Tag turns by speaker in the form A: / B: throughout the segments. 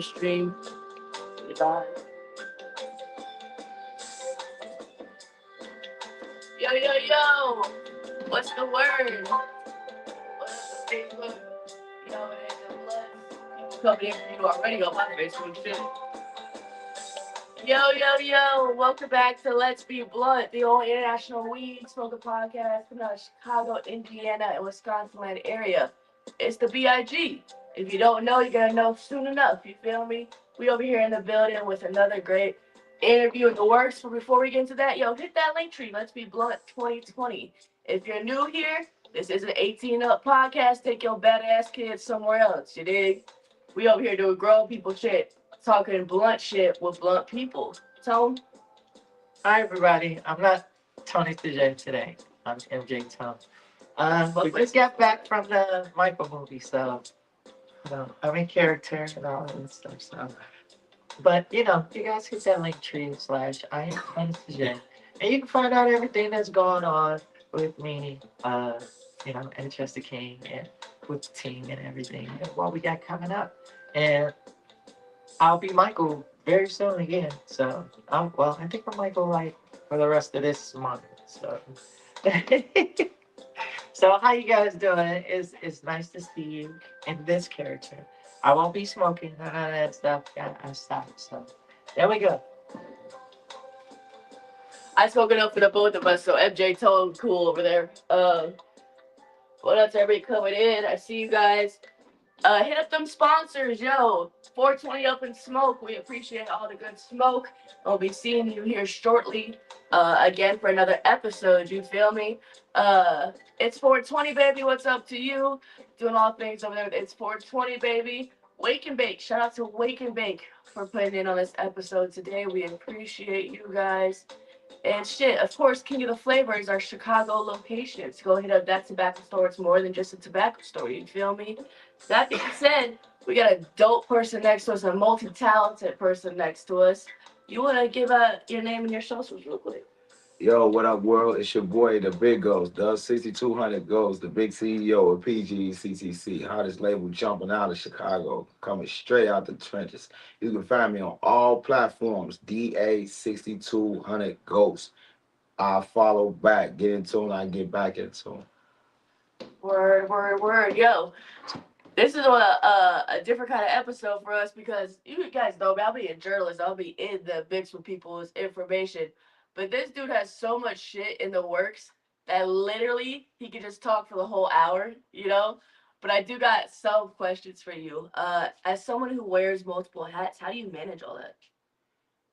A: Stream. Goodbye. Yo, yo, yo! What's the word? What's the Facebook? Yo, it ain't no blood. People coming in for you already on my Facebook shit. Yo, yo, yo! Welcome back to Let's Be Blunt, the old international weed smoker podcast from the Chicago, Indiana, and Wisconsin land area. It's the BIG. If you don't know, you're gonna know soon enough. You feel me? We over here in the building with another great interview in the works. But before we get into that, yo, hit that link tree. Let's Be Blunt 2020. If you're new here, this is an 18 up podcast. Take your badass kids somewhere else. You dig? We over here doing grown people shit, talking blunt shit with blunt people. Tone?
B: Hi everybody, I'm not Tony CJ today. I'm MJ Tone. We just got back from the Michael movie, so I'm in character and all that stuff. So, but you guys hit that link tree slash I am Tony CJ, and you can find out everything that's going on with me. And Chester King and with the team and everything and what we got coming up. And I'll be Michael very soon again. So, I think I'm Michael like for the rest of this month. So, so how you guys doing? It's nice to see you in this character. I won't be smoking none of that stuff. I stopped. So, there we go.
A: I spoke enough for the both of us, so MJ Tone, cool over there. What else, everybody coming in? I see you guys. Hit up them sponsors, yo. 420 Up in Smoke. We appreciate all the good smoke. I'll be seeing you here shortly. Again for another episode. You feel me? It's 420, baby. What's up to you? Doing all things over there. It's 420, baby. Wake and Bake. Shout out to Wake and Bake for putting in on this episode today. We appreciate you guys. And shit, of course, King of the Flavors, our Chicago locations. Go hit up that tobacco store. It's more than just a tobacco store. You feel me? That being said, we got a dope person next to us, a multi-talented person next to us. You want to give your name and your socials real quick?
C: Yo, what up, world? It's your boy, the Big Ghost, the 6200 Ghost, the big CEO of PGCCC, hottest label jumping out of Chicago, coming straight out the trenches. You can find me on all platforms, DA6200 Ghost. I follow back, get into it, I get back into it.
A: Word, word, word. Yo, this is a different kind of episode for us because you guys know me. I'll be a journalist. I'll be in the mix with people's information. But this dude has so much shit in the works that literally he could just talk for the whole hour, you know? But I do got some questions for you. As someone who wears multiple hats, how do you manage all that?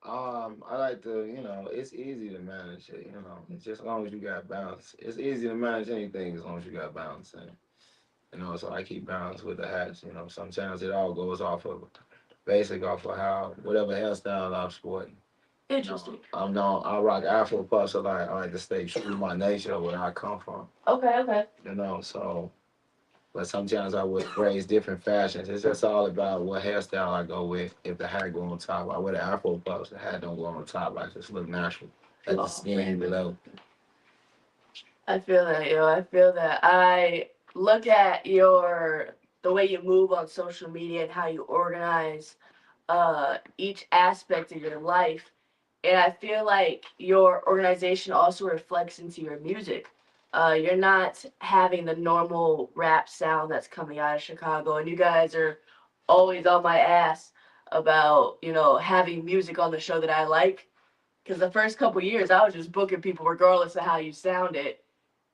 C: I like to, it's easy to manage it, it's just as long as you got balance. It's easy to manage anything as long as you got balance in it. So I keep balance with the hats. Sometimes it all goes off of off of how whatever hairstyle I'm sporting.
A: Interesting.
C: I rock Afro puffs a lot. I like to stay true to my nature, where I come from.
A: Okay, okay.
C: So but sometimes I would raise different fashions. It's just all about what hairstyle I go with. If the hat go on top, I wear the Afro puffs. The hat don't go on top. I just look natural. Let the skin below.
A: I feel that, yo. I feel that. I look at the way you move on social media and how you organize each aspect of your life. And I feel like your organization also reflects into your music. You're not having the normal rap sound that's coming out of Chicago, and you guys are always on my ass about, having music on the show that I like. Because the first couple years, I was just booking people regardless of how you sounded,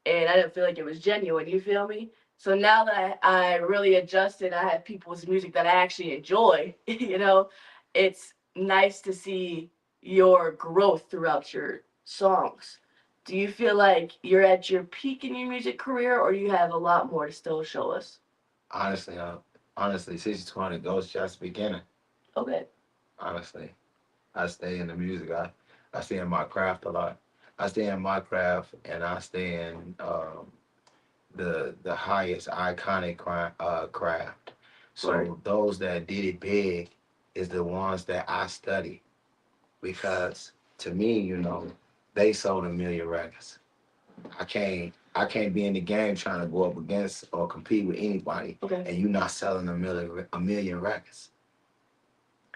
A: and I didn't feel like it was genuine. You feel me? So now that I really adjusted, I have people's music that I actually enjoy. It's nice to see your growth throughout your songs. Do you feel like you're at your peak in your music career, or you have a lot more to still show us?
C: Honestly, honestly, 6200 goes just beginning.
A: Okay.
C: Honestly, I stay in the music. I stay in my craft a lot. I stay in my craft, and I stay in the highest iconic craft. So
A: Right.
C: those that did it big is the ones that I study, because to me, they sold a million records. I can't be in the game trying to go up against or compete with anybody,
A: Okay.
C: and you not selling a million records.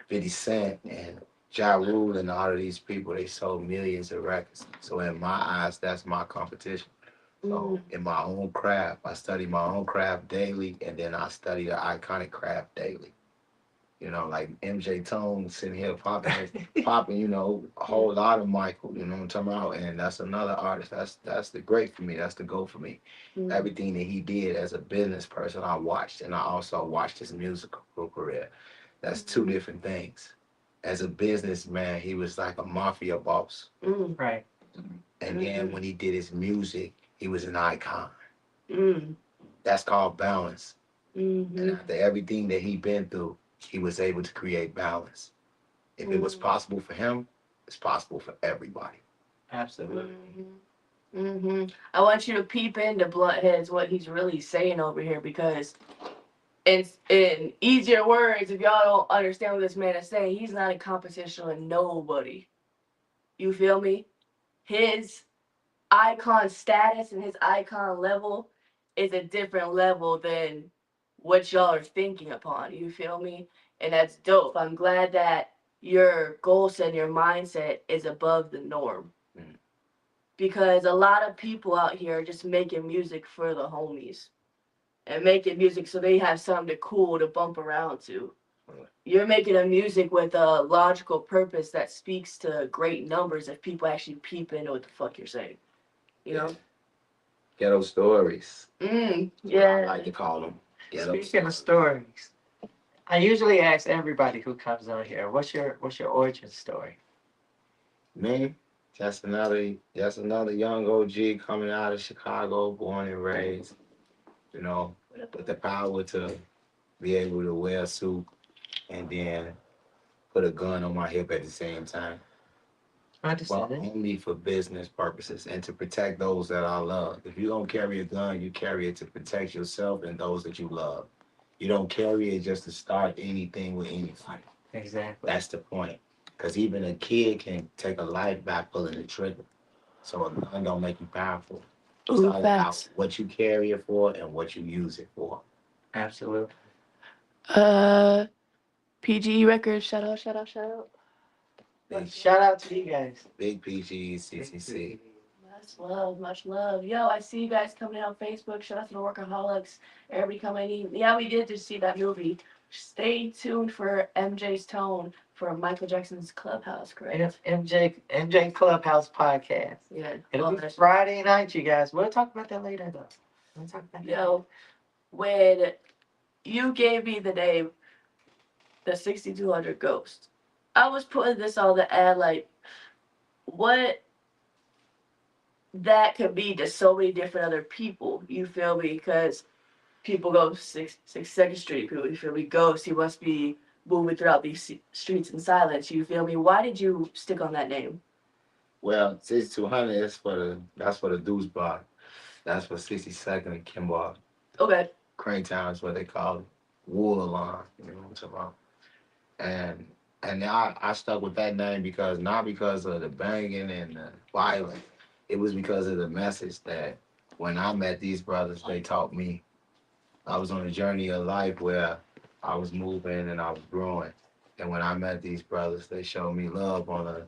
C: 50 Cent and Ja Rule and all of these people, they sold millions of records. So in my eyes, that's my competition. So in my own craft, I study my own craft daily, and then I study the iconic craft daily. You know, like MJ Tone sitting here popping, you know, a whole lot of Michael, you know what I'm talking about? And that's another artist. That's the great for me. That's the go for me. Everything that he did as a business person, I watched, and I also watched his musical career. That's two different things. As a businessman, he was like a mafia boss.
B: Right.
C: And then when he did his music, he was an icon.
A: Mm.
C: That's called balance.
A: Mm-hmm.
C: And after everything that he been through, he was able to create balance. If it was possible for him, it's possible for everybody.
B: Absolutely.
A: I want you to peep into Bloodheads what he's really saying over here, because in easier words, if y'all don't understand what this man is saying, he's not in competition with nobody. You feel me? His icon status and his icon level is a different level than what y'all are thinking upon. You feel me? And that's dope. I'm glad that your goal set and your mindset is above the norm. Because a lot of people out here are just making music for the homies and making music so they have something cool to bump around to. You're making a music with a logical purpose that speaks to great numbers if people actually peep into what the fuck you're saying. You know?
C: Ghetto stories.
A: Yeah.
C: I like to call them.
B: Speaking of stories, I usually ask everybody who comes on here, what's your origin story?
C: Me, just another young OG coming out of Chicago, born and raised. You know, with the power to be able to wear a suit and then put a gun on my hip at the same time. Well, only for business purposes and to protect those that I love. If you don't carry a gun, you carry it to protect yourself and those that you love. You don't carry it just to start anything with anybody.
B: Exactly.
C: That's the point. Because even a kid can take a life by pulling the trigger. So a gun don't make you powerful. It's all about what you carry it for and what you use it for.
B: Absolutely.
A: PGE Records, shout out.
B: Shout out to you guys.
C: Big PG, CCC.
A: Much love. Yo, I see you guys coming out on Facebook. Shout out to the Workaholics. Everybody coming in. Yeah, we did just see that movie. Stay tuned for MJ's Tone for Michael Jackson's Clubhouse, correct?
B: MJ Clubhouse podcast.
A: Yeah.
B: It'll be Friday night, you guys. We'll talk about that later, though. We'll talk about that.
A: Yo, when you gave me the name, the 6200 Ghost, I was putting this on the ad like, what that could be to so many different other people. You feel me? Because people go 62nd Street. People, you feel me? Ghost. He must be moving throughout these streets in silence. You feel me? Why did you stick on that name?
C: Well, 6200 is that's for the Deuce Bar. That's for 62nd and Kimball.
A: Okay.
C: Cranetown is what they call it. Wool line, you know what I'm talking about. And I stuck with that name because not because of the banging and the violence. It was because of the message that when I met these brothers, they taught me. I was on a journey of life where I was moving and I was growing. And when I met these brothers, they showed me love on a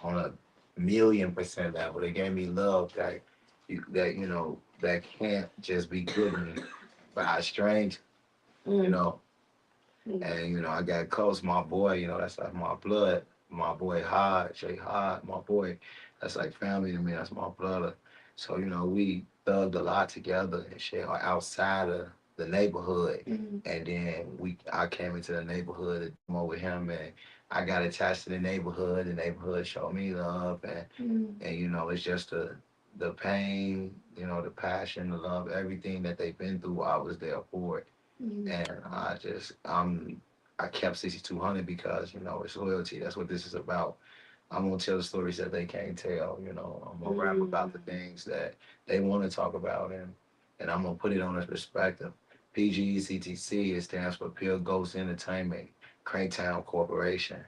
C: 1,000,000% level. They gave me love that can't just be given by a stranger, you know. And I got close, my boy, that's like my blood. My boy Hod, Jay Hod, my boy, that's like family to me. That's my brother. So we thugged a lot together and shit outside of the neighborhood. And then I came into the neighborhood to demo with him, and I got attached to the neighborhood. The neighborhood showed me love, and it's just the pain, the passion, the love, everything that they've been through. I was there for it. And I kept 6200 because it's loyalty. That's what this is about. I'm gonna tell the stories that they can't tell. I'm gonna rap about the things that they want to talk about, and I'm gonna put it on a perspective. PGECTC, it stands for Pure Ghost Entertainment, Cranktown Corporation.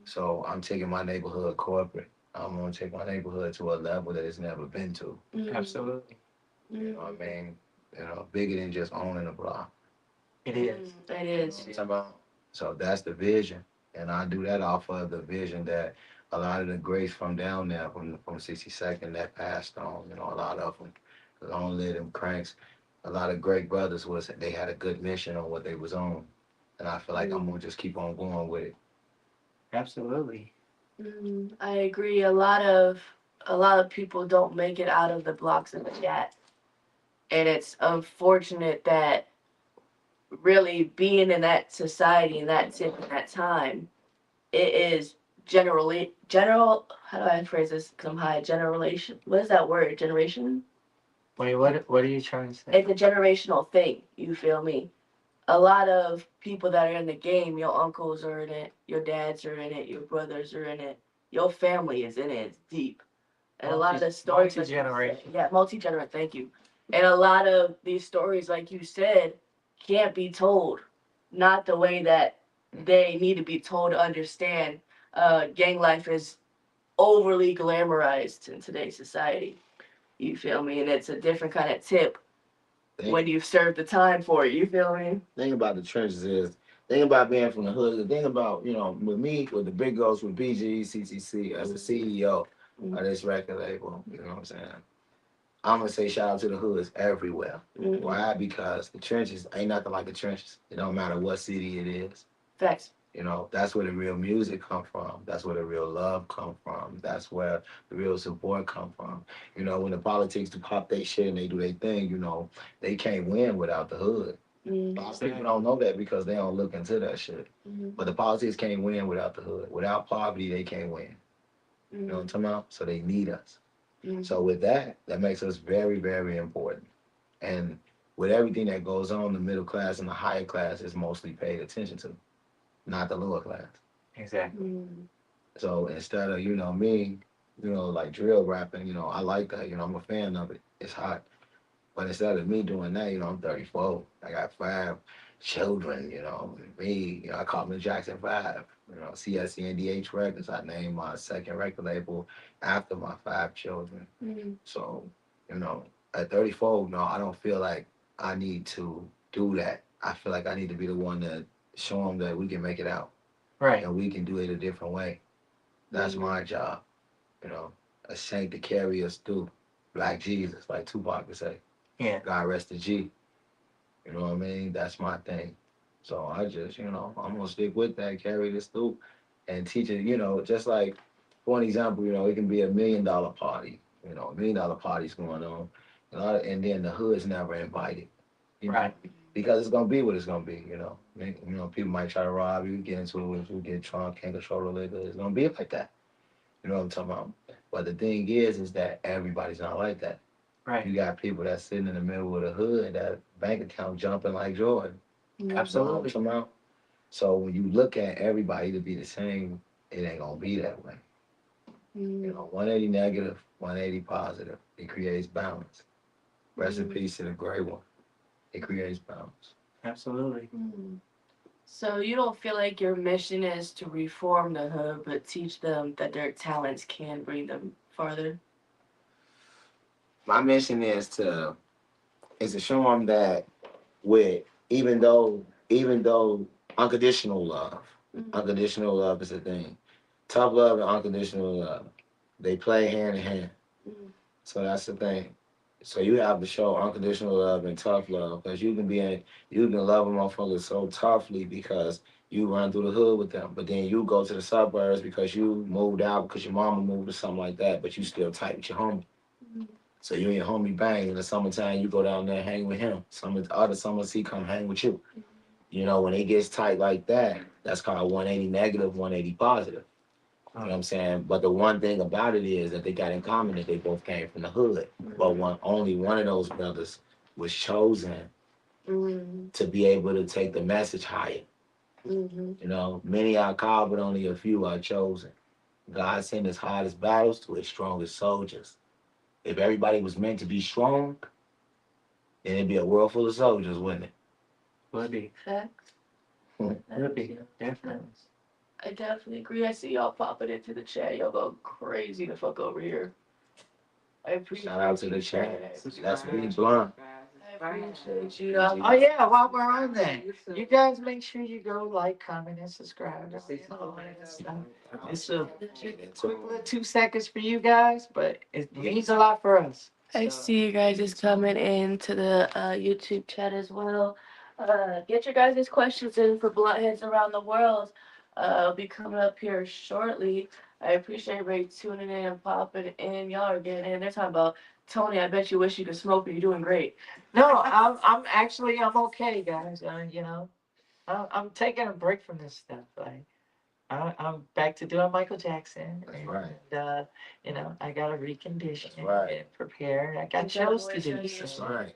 C: So I'm taking my neighborhood corporate. I'm gonna take my neighborhood to a level that it's never been to.
B: Absolutely.
C: You know what I mean? Bigger than just owning a block.
B: It is.
A: It is.
C: So that's the vision. And I do that off of the vision that a lot of the greats from down there, from 62nd that passed on, a lot of them, long live them cranks. A lot of great brothers they had a good mission on what they was on. And I feel like I'm gonna just keep on going with it.
B: Absolutely.
A: I agree. A lot of people don't make it out of the blocks of the chat, and it's unfortunate that really being in that society and that tip in that time, it is general. How do I phrase this? Because I'm high. Generation. What is that word? Generation.
B: Wait, what are you trying to say?
A: It's a generational thing. You feel me? A lot of people that are in the game, your uncles are in it, your dads are in it, your brothers are in it, your family is in it. It's deep. And a lot of the stories,
B: multi-generation.
A: yeah, multi-generation. Thank you. And a lot of these stories, like you said, can't be told, not the way that they need to be told to understand. Gang life is overly glamorized in today's society. You feel me? And it's a different kind of tip when you've served the time for it. You feel me?
C: Thing about the trenches is, thing about being from the hood, the thing about, with me, with the big goals with BG, CTC, as the CEO of this record label, you know what I'm saying? I'm gonna say shout out to the hoods everywhere. Why? Because the trenches ain't nothing like the trenches. It don't matter what city it is.
A: Facts.
C: That's where the real music come from. That's where the real love come from. That's where the real support come from. When the politics do pop they shit and they do their thing, they can't win without the hood. A lot of people don't know that because they don't look into that shit. But the politics can't win without the hood. Without poverty, they can't win. You know what I'm talking about? So they need us. So with that makes us very, very important. And with everything that goes on, the middle class and the higher class is mostly paid attention to, not the lower class.
B: Exactly.
C: So instead of, me, like drill rapping, I like that, I'm a fan of it. It's hot. But instead of me doing that, I'm 34. I got 5 children, me, I call me Jackson 5. CSCNDH Records, I named my second record label after my 5 children. So, at 34, no, I don't feel like I need to do that. I feel like I need to be the one to show them that we can make it out.
B: Right.
C: And we can do it a different way. That's my job. A saint to carry us through. Like Jesus, like Tupac would say.
B: Yeah.
C: God rest the G. You know what I mean? That's my thing. So I just, I'm gonna stick with that, carry this through, and teach it. Just like for an example, it can be $1 million party. $1 million party's going on, and then the hood's never invited.
B: Right.
C: Because it's gonna be what it's gonna be. People might try to rob you, get into it, you get drunk, can't control the liquor. It's gonna be like that. You know what I'm talking about? But the thing is that everybody's not like that.
B: Right.
C: You got people that's sitting in the middle of the hood, that bank account jumping like Jordan.
B: Absolutely.
C: You know what I'm talking about? So when you look at everybody to be the same, it ain't gonna be that way. 180 negative, 180 positive. It creates balance. Rest in peace to the gray one. It creates balance.
B: Absolutely.
A: So you don't feel like your mission is to reform the hood, but teach them that their talents can bring them farther?
C: My mission is to show them that with even though unconditional love is a thing. Tough love and unconditional love, they play hand in hand. So that's the thing. So you have to show unconditional love and tough love because you can love a motherfucker so toughly because you run through the hood with them, but then you go to the suburbs because you moved out because your mama moved or something like that, but you still tight with your homie. So you and your homie bang in the summertime, you go down there and hang with him. Some of the other summers he come hang with you. When it gets tight like that, that's called 180 negative, 180 positive. You know what I'm saying? But the one thing about it is that they got in common that they both came from the hood. But only one of those brothers was chosen to be able to take the message higher. Many are called, but only a few are chosen. God sent his hardest battles to his strongest soldiers. If everybody was meant to be strong, then it'd be a world full of soldiers, wouldn't it?
B: Would be.
A: Facts.
B: Would be. Definitely.
A: I definitely agree. I see y'all popping into the chat. Y'all go crazy the fuck over here. I appreciate
C: Shout out to the chat. That's me, Blunt.
A: I appreciate you.
B: Oh yeah, while we're on that, you guys make sure you go like, comment, and subscribe. All that stuff. It's a quick little 2 seconds for you guys, but it means a lot for us.
A: I see you guys is coming into the YouTube chat as well. Get your guys' questions in for Blunt around the world. I'll be coming up here shortly. I appreciate everybody tuning in and popping in. Y'all are getting in. They're talking about Tony. I bet you wish you could smoke, but you're doing great.
B: No, I'm okay, guys. I'm taking a break from this stuff. Like, I'm back to doing Michael Jackson.
C: That's
B: And,
C: right.
B: I got to recondition
C: That's right.
B: and prepare. I got shows to do.
C: That's
B: So,
C: right.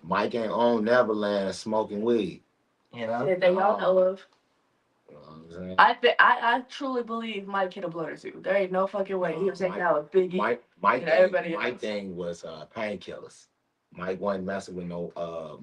C: Mike ain't on Neverland smoking weed.
A: That y'all know of.
C: You know what I'm saying?
A: I truly believe Mike hit a blunt or two. There ain't no fucking way he was taking out a biggie.
C: Mike thing was painkillers. Mike wasn't messing with no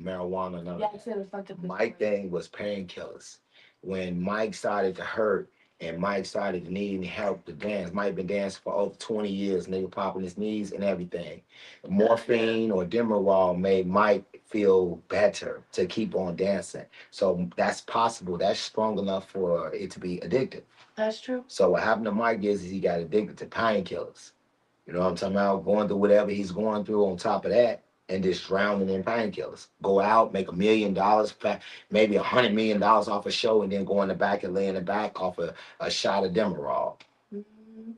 C: marijuana. None
A: Yeah,
C: of
A: I
C: that.
A: said it fucked up.
C: Mike thing was painkillers. When Mike started to hurt and Mike started needing help to dance, Mike been dancing for over 20 years, nigga popping his knees and everything. Morphine or Demerol made Mike feel better to keep on dancing. So that's possible. That's strong enough for it to be addictive.
A: That's true.
C: So what happened to Mike is he got addicted to painkillers. You know what I'm talking about? Going through whatever he's going through on top of that and just drowning in painkillers. Go out, make $1 million, maybe $100 million off a show, and then go in the back and lay in the back off a shot of Demerol.
A: Mm-hmm.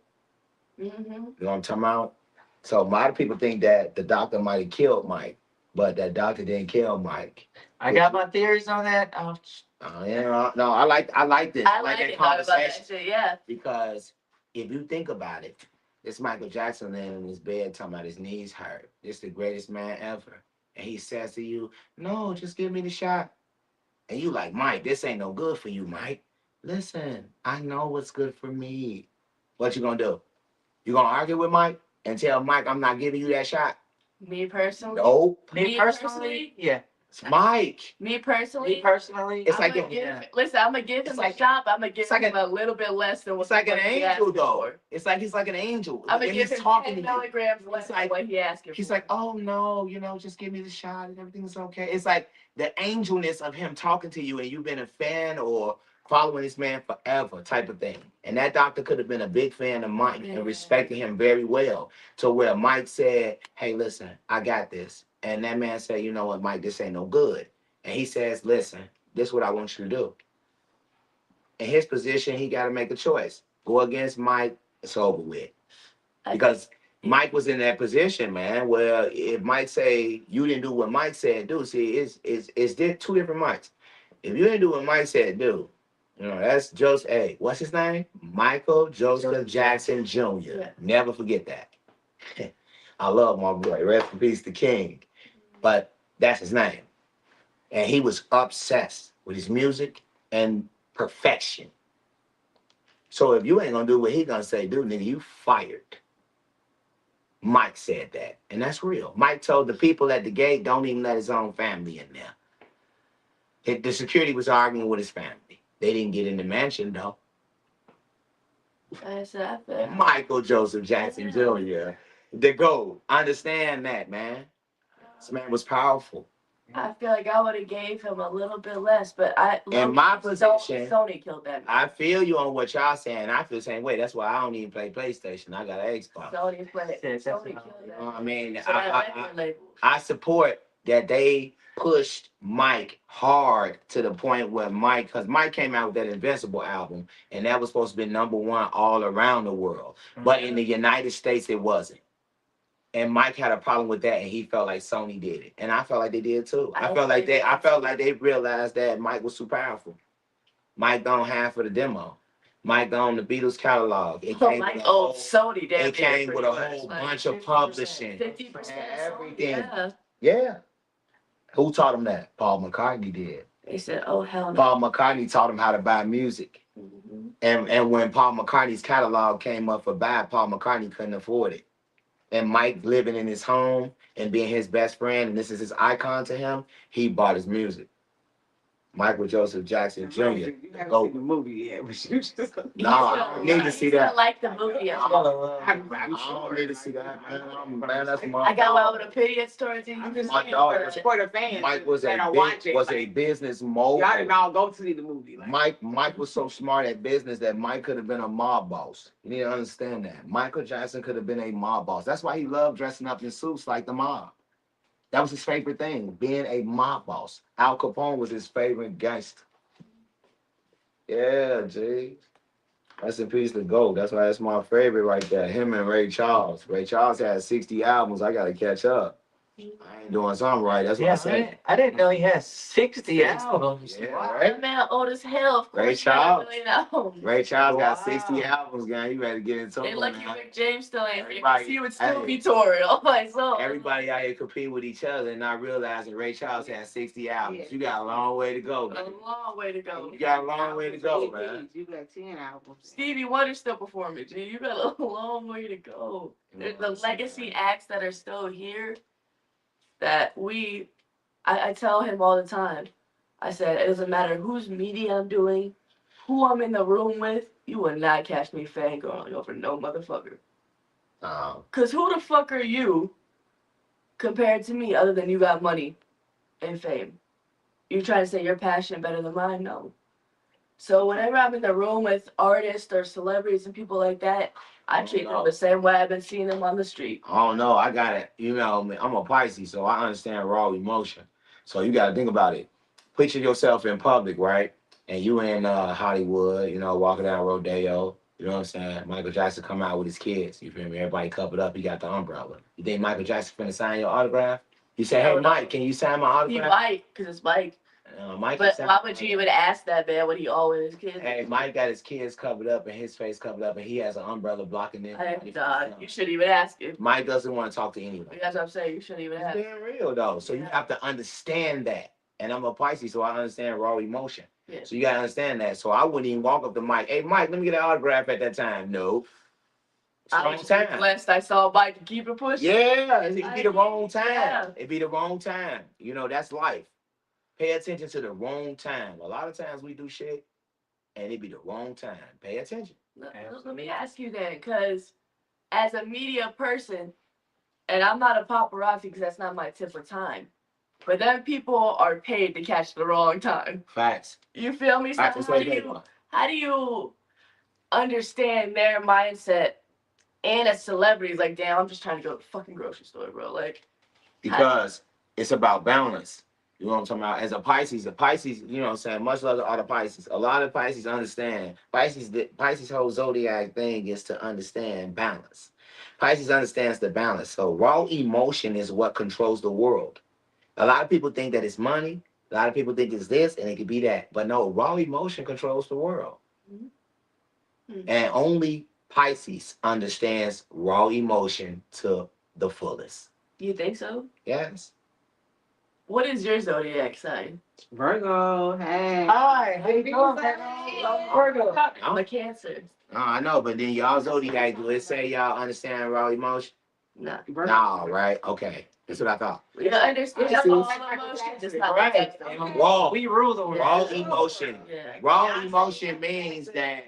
C: You know what I'm talking about? So a lot of people think that the doctor might have killed Mike, but that doctor didn't kill Mike.
B: I got my theories on that.
C: No, I like this.
A: I like that conversation. That shit, yeah.
C: Because if you think about it, this Michael Jackson laying in his bed talking about his knees hurt. This the greatest man ever. And he says to you, no, just give me the shot. And you like, Mike, this ain't no good for you, Mike. Listen, I know what's good for me. What you gonna do? You gonna argue with Mike and tell Mike I'm not giving you that shot?
A: Me personally?
C: Nope.
B: Me personally? Yeah.
C: It's Mike.
A: Me personally?
B: It's
A: I'm gonna give him a shot, but I'm gonna give him a little bit less than what's
C: like an angel, though. It's like he's like an angel.
A: I'm gonna give him 10 milligrams less than what he asked for.
C: He's like, oh no, just give me the shot and everything's okay. It's like the angelness of him talking to you and you've been a fan or following this man forever type of thing. And that doctor could have been a big fan of Mike and respected him very well to where Mike said, hey, listen, I got this. And that man said, you know what, Mike, this ain't no good. And he says, listen, this is what I want you to do. In his position, he got to make a choice. Go against Mike, it's over with. Because Mike was in that position, man, where if Mike say, you didn't do what Mike said do, see, it's two different Mikes. If you didn't do what Mike said do, that's Joseph, what's his name? Michael Joseph Jackson Jr. Yeah. Never forget that. I love my boy. Rest in peace, the king. But that's his name. And he was obsessed with his music and perfection. So if you ain't gonna do what he gonna say, do, nigga, you fired. Mike said that. And that's real. Mike told the people at the gate, don't even let his own family in there. The security was arguing with his family. They didn't get in the mansion, though.
A: That's that.
C: Michael Joseph Jackson Jr. The GOAT. Understand that, man. This man was powerful.
A: I feel like I would have gave him a little bit less, but
C: in my position,
A: Sony killed that man.
C: I feel you on what y'all saying. I feel the same way. That's why I don't even play PlayStation. I got an Xbox.
A: Sony killed that.
C: You know what I mean? I support that they pushed Mike hard to the point where because Mike came out with that Invincible album, and that was supposed to be #1 all around the world. But in the United States, it wasn't. And Mike had a problem with that, and he felt like Sony did it, and I felt like they did too. I felt like they realized that Mike was too powerful. Mike gone half of the demo. Mike gone the Beatles catalog.
A: Mike old Sony.
C: It came with a whole bunch of publishing,
A: 50%
C: everything. Yeah. Who taught him that? Paul McCartney did.
A: They said, "Oh hell no."
C: Paul McCartney taught him how to buy music, and when Paul McCartney's catalog came up for buy, Paul McCartney couldn't afford it. And Mike living in his home and being his best friend, and this is his icon to him, he bought his music. Michael Joseph Jackson Jr.
D: You haven't seen the movie yet, but you just.
C: No, I don't need to see that.
A: I like the movie.
C: I don't need to see that, man. That's my.
A: I got one with opinions towards it.
D: I'm just
C: My
D: saying,
C: dog
D: for the fans
C: Mike was
D: that
C: a
D: are watching,
C: was a business mogul.
D: y'all didn't all go to see the movie. Like.
C: Mike was so smart at business that Mike could have been a mob boss. You need to understand that. Michael Jackson could have been a mob boss. That's why he loved dressing up in suits like the mob. That was his favorite thing, being a mob boss. Al Capone was his favorite gangster. Yeah, G. Rest in peace to Gold. That's why that's my favorite right there. Him and Ray Charles. Ray Charles had 60 albums. I gotta catch up. I ain't doing something right. That's what I said.
B: I didn't know he had 60 albums.
C: Yeah,
A: Wow,
C: right?
A: that man old as hell. Of course,
C: Ray
A: he got
C: Charles.
A: a million albums.
C: Ray Charles got
B: Wow.
C: 60 albums, gang. You better get into
A: They
C: it.
A: lucky
C: man.
A: Rick James still ain't here, 'cause
C: Everybody-
A: he would still
C: hey.
A: be touring all by himself.
C: Everybody out here compete with each other and not realizing Ray Charles had 60 albums. You got a long way to go,
A: A
C: man.
A: long way to go.
C: You got a long way to go, man.
D: You got 10 albums.
A: Stevie Wonder's still performing, G. You got a long way to go. The legacy acts that are still here that I tell him all the time. I said, it doesn't matter whose media I'm doing, who I'm in the room with, you will not catch me fangirling over no motherfucker. Because who the fuck are you compared to me other than you got money and fame? You trying to say your passion better than mine? No. So whenever I'm in the room with artists or celebrities and people like that, I treat them the same way I've been seeing them on the street.
C: I don't know. I got it. You know, I'm a Pisces, so I understand raw emotion. So you got to think about it. Picture yourself in public, right? And you in Hollywood, you know, walking down Rodeo. You know what I'm saying? Michael Jackson come out with his kids. You feel me? Everybody covered up. He got the umbrella. You think Michael Jackson finna sign your autograph? You say, hey, Mike, can you sign my
A: He
C: autograph?
A: might, because it's Mike.
C: Mike
A: But why would you even ask that man when he all with his kids?
C: Hey, Mike got his kids covered up and his face covered up, and he has an umbrella blocking them.
A: You shouldn't even ask him.
C: Mike doesn't want to talk to anyone.
A: That's what I'm saying. You shouldn't even
C: It's
A: ask.
C: being real though, so you have to understand that. And I'm a Pisces, so I understand raw emotion.
A: Yeah.
C: So you gotta understand that. So I wouldn't even walk up to Mike. Hey, Mike, let me get an autograph at that time. No.
A: I
C: Wrong
A: was just
C: time.
A: blessed I saw Mike keep it pushing.
C: Yeah, it'd be the wrong time.
A: Yeah.
C: It'd be the wrong time. You know, that's life. Pay attention to the wrong time. A lot of times we do shit and it be the wrong time. Pay attention.
A: Let me ask you then, because as a media person, and I'm not a paparazzi because that's not my tip for time, but then people are paid to catch the wrong time.
C: Facts.
A: You feel me? So how do you understand their mindset and as celebrities? Like, damn, I'm just trying to go to the fucking grocery store, bro. Like,
C: because it's about balance. You know what I'm talking about? As a Pisces, you know what I'm saying? Much love to all the Pisces. A lot of Pisces understand. Pisces' whole zodiac thing is to understand balance. Pisces understands the balance. So raw emotion is what controls the world. A lot of people think that it's money. A lot of people think it's this and it could be that. But no, raw emotion controls the world. Mm-hmm. And only Pisces understands raw emotion to the fullest.
A: You think so?
C: Yes.
A: What is your zodiac sign?
D: Virgo. Hey.
B: Hi, how you doing? Virgo.
A: I'm a Cancer.
C: Oh, I know, but then y'all zodiac, do it say y'all understand raw emotion?
A: No.
C: No, right? Okay. That's what I thought.
A: We understand all emotion, just not
B: Right.
C: Raw.
B: We rule the world.
C: Raw emotion.
A: Yeah.
C: Raw emotion means that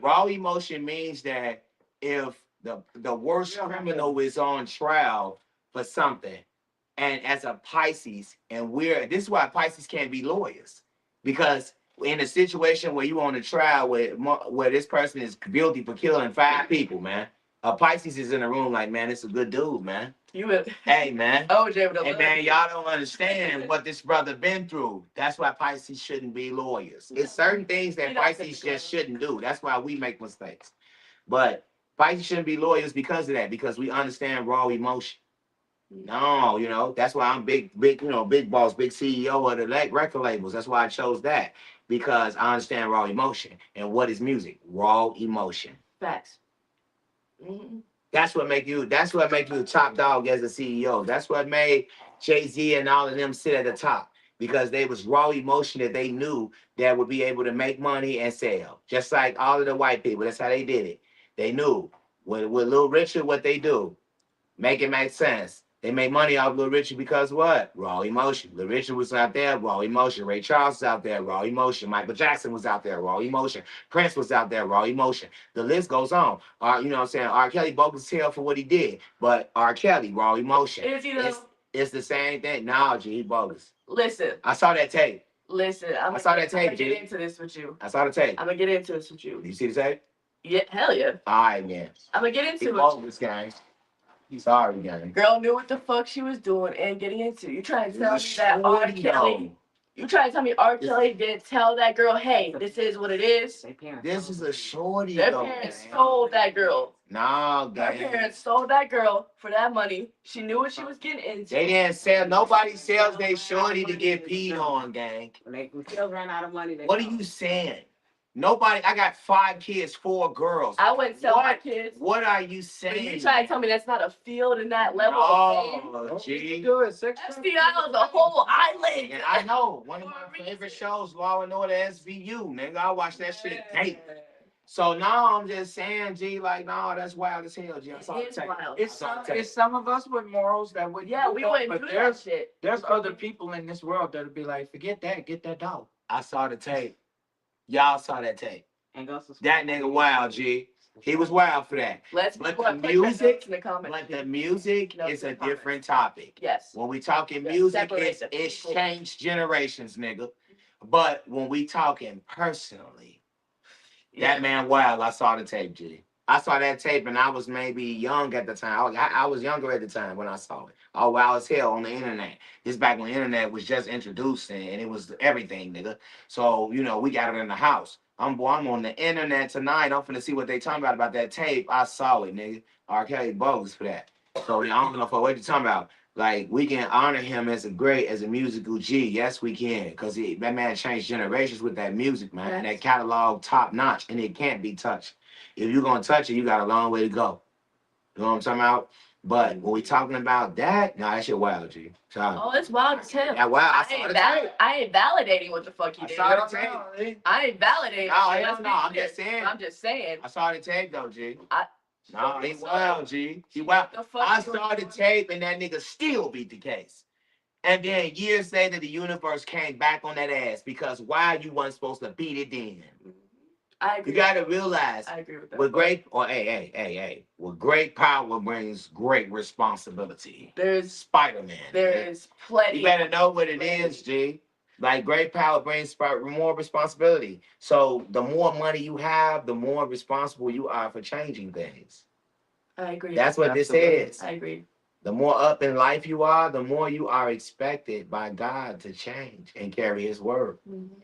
C: raw emotion means that if the worst criminal is on trial for something, and as a Pisces, and this is why Pisces can't be lawyers, because in a situation where you on a trial where this person is guilty for killing 5 people, man, a Pisces is in the room like, man, it's a good dude, man. Hey, man.
A: OJ with a
C: Hey, man, y'all don't understand what this brother been through. That's why Pisces shouldn't be lawyers. It's certain things that Pisces just shouldn't do. That's why we make mistakes. But Pisces shouldn't be lawyers because of that, because we understand raw emotion. No, you know, that's why I'm big, big boss, big CEO of the record labels. That's why I chose that, because I understand raw emotion. And what is music? Raw emotion.
A: Facts. Mm-hmm.
C: That's what make you the top dog as a CEO. That's what made Jay-Z and all of them sit at the top, because they was raw emotion that they knew that would be able to make money and sell. Just like all of the white people. That's how they did it. They knew with Little Richard what they do. Make it make sense. They made money off Little Richard because what? Raw emotion. Little Richard was out there, raw emotion. Ray Charles was out there, raw emotion. Michael Jackson was out there, raw emotion. Prince was out there, raw emotion. The list goes on. You know what I'm saying? R. Kelly bogus tail for what he did, but R. Kelly, raw emotion. It's the same thing. Nah, G, he bogus.
A: Listen.
C: I saw that tape.
A: Listen,
C: I saw that tape,
A: I'm gonna get into this with you.
C: I saw the tape.
A: I'm gonna get into this with you.
C: You see the tape?
A: Yeah, hell yeah.
C: All right, man.
A: I'm gonna get into it.
C: Bogus, gang. Sorry, gang.
A: Girl knew what the fuck she was doing and getting into. You trying to tell me that R. Kelly? You trying to tell me R. Kelly didn't tell that girl, hey, this is what it is?
C: This is a shorty.
A: Their parents sold that girl.
C: Nah, gang.
A: Her parents sold that girl for that money. She knew what she was getting into.
C: They didn't sell. Nobody sells they shorty to get peed on, gang.
D: When they still run out of money.
C: What are you saying? Nobody. I got 5 kids, 4 girls.
A: I wouldn't sell my kids.
C: What are you
A: But
C: saying?
A: you trying to tell me that's not a field in that level of fame?
C: Oh, gee.
A: STI the whole island.
C: And I know. One of my favorite shows, Law and Order SVU. Nigga, I watch that shit daily. So now I'm just saying, G, like, no, that's wild as hell, G.
A: It is wild.
B: It's some of us with morals that would.
A: Yeah, we wouldn't do that shit.
B: There's other people in this world that'll be like, forget that, get that dog.
C: I saw the tape. Y'all saw that tape.
D: And
C: that nigga wild, G. He was wild for that.
A: But
C: the music is a different topic.
A: Yes.
C: When we talking music, it's changed generations, nigga. But when we talking personally, that man wild. I saw the tape, G. I saw that tape and I was maybe young at the time. I was younger at the time when I saw it. Oh, wild as hell on the internet. This back when the internet was just introduced and it was everything, nigga. So, you know, we got it in the house. I'm on the internet tonight. I'm finna see what they talking about that tape. I saw it, nigga. R. Kelly bogus for that. So, I don't know what you talking about. Like, we can honor him as a musical G. Yes, we can. Because that man changed generations with that music, man. And that catalog top notch. And it can't be touched. If you're going to touch it, you got a long way to go. You know what I'm talking about? But when we talking about that, nah, that shit wild, G. Sorry.
A: Oh, it's wild as hell.
C: Yeah, wow.
A: I ain't validating what the fuck he did.
C: I saw the tape.
A: I ain't validating.
C: No, I'm just saying.
A: I'm just saying.
C: I saw the tape, though, G.
A: No,
C: he wild, G. He wild. I saw the tape, and that nigga still beat the case. And then years later, the universe came back on that ass because why you wasn't supposed to beat it then?
A: I agree.
C: You gotta realize.
A: I agree with that.
C: With great power brings great responsibility.
A: There's
C: Spider-Man.
A: There is plenty.
C: You better know what it is, G. Like great power brings more responsibility. So the more money you have, the more responsible you are for changing things.
A: I agree.
C: That's what this is.
A: I agree.
C: The more up in life you are, the more you are expected by God to change and carry his word. Mm-hmm.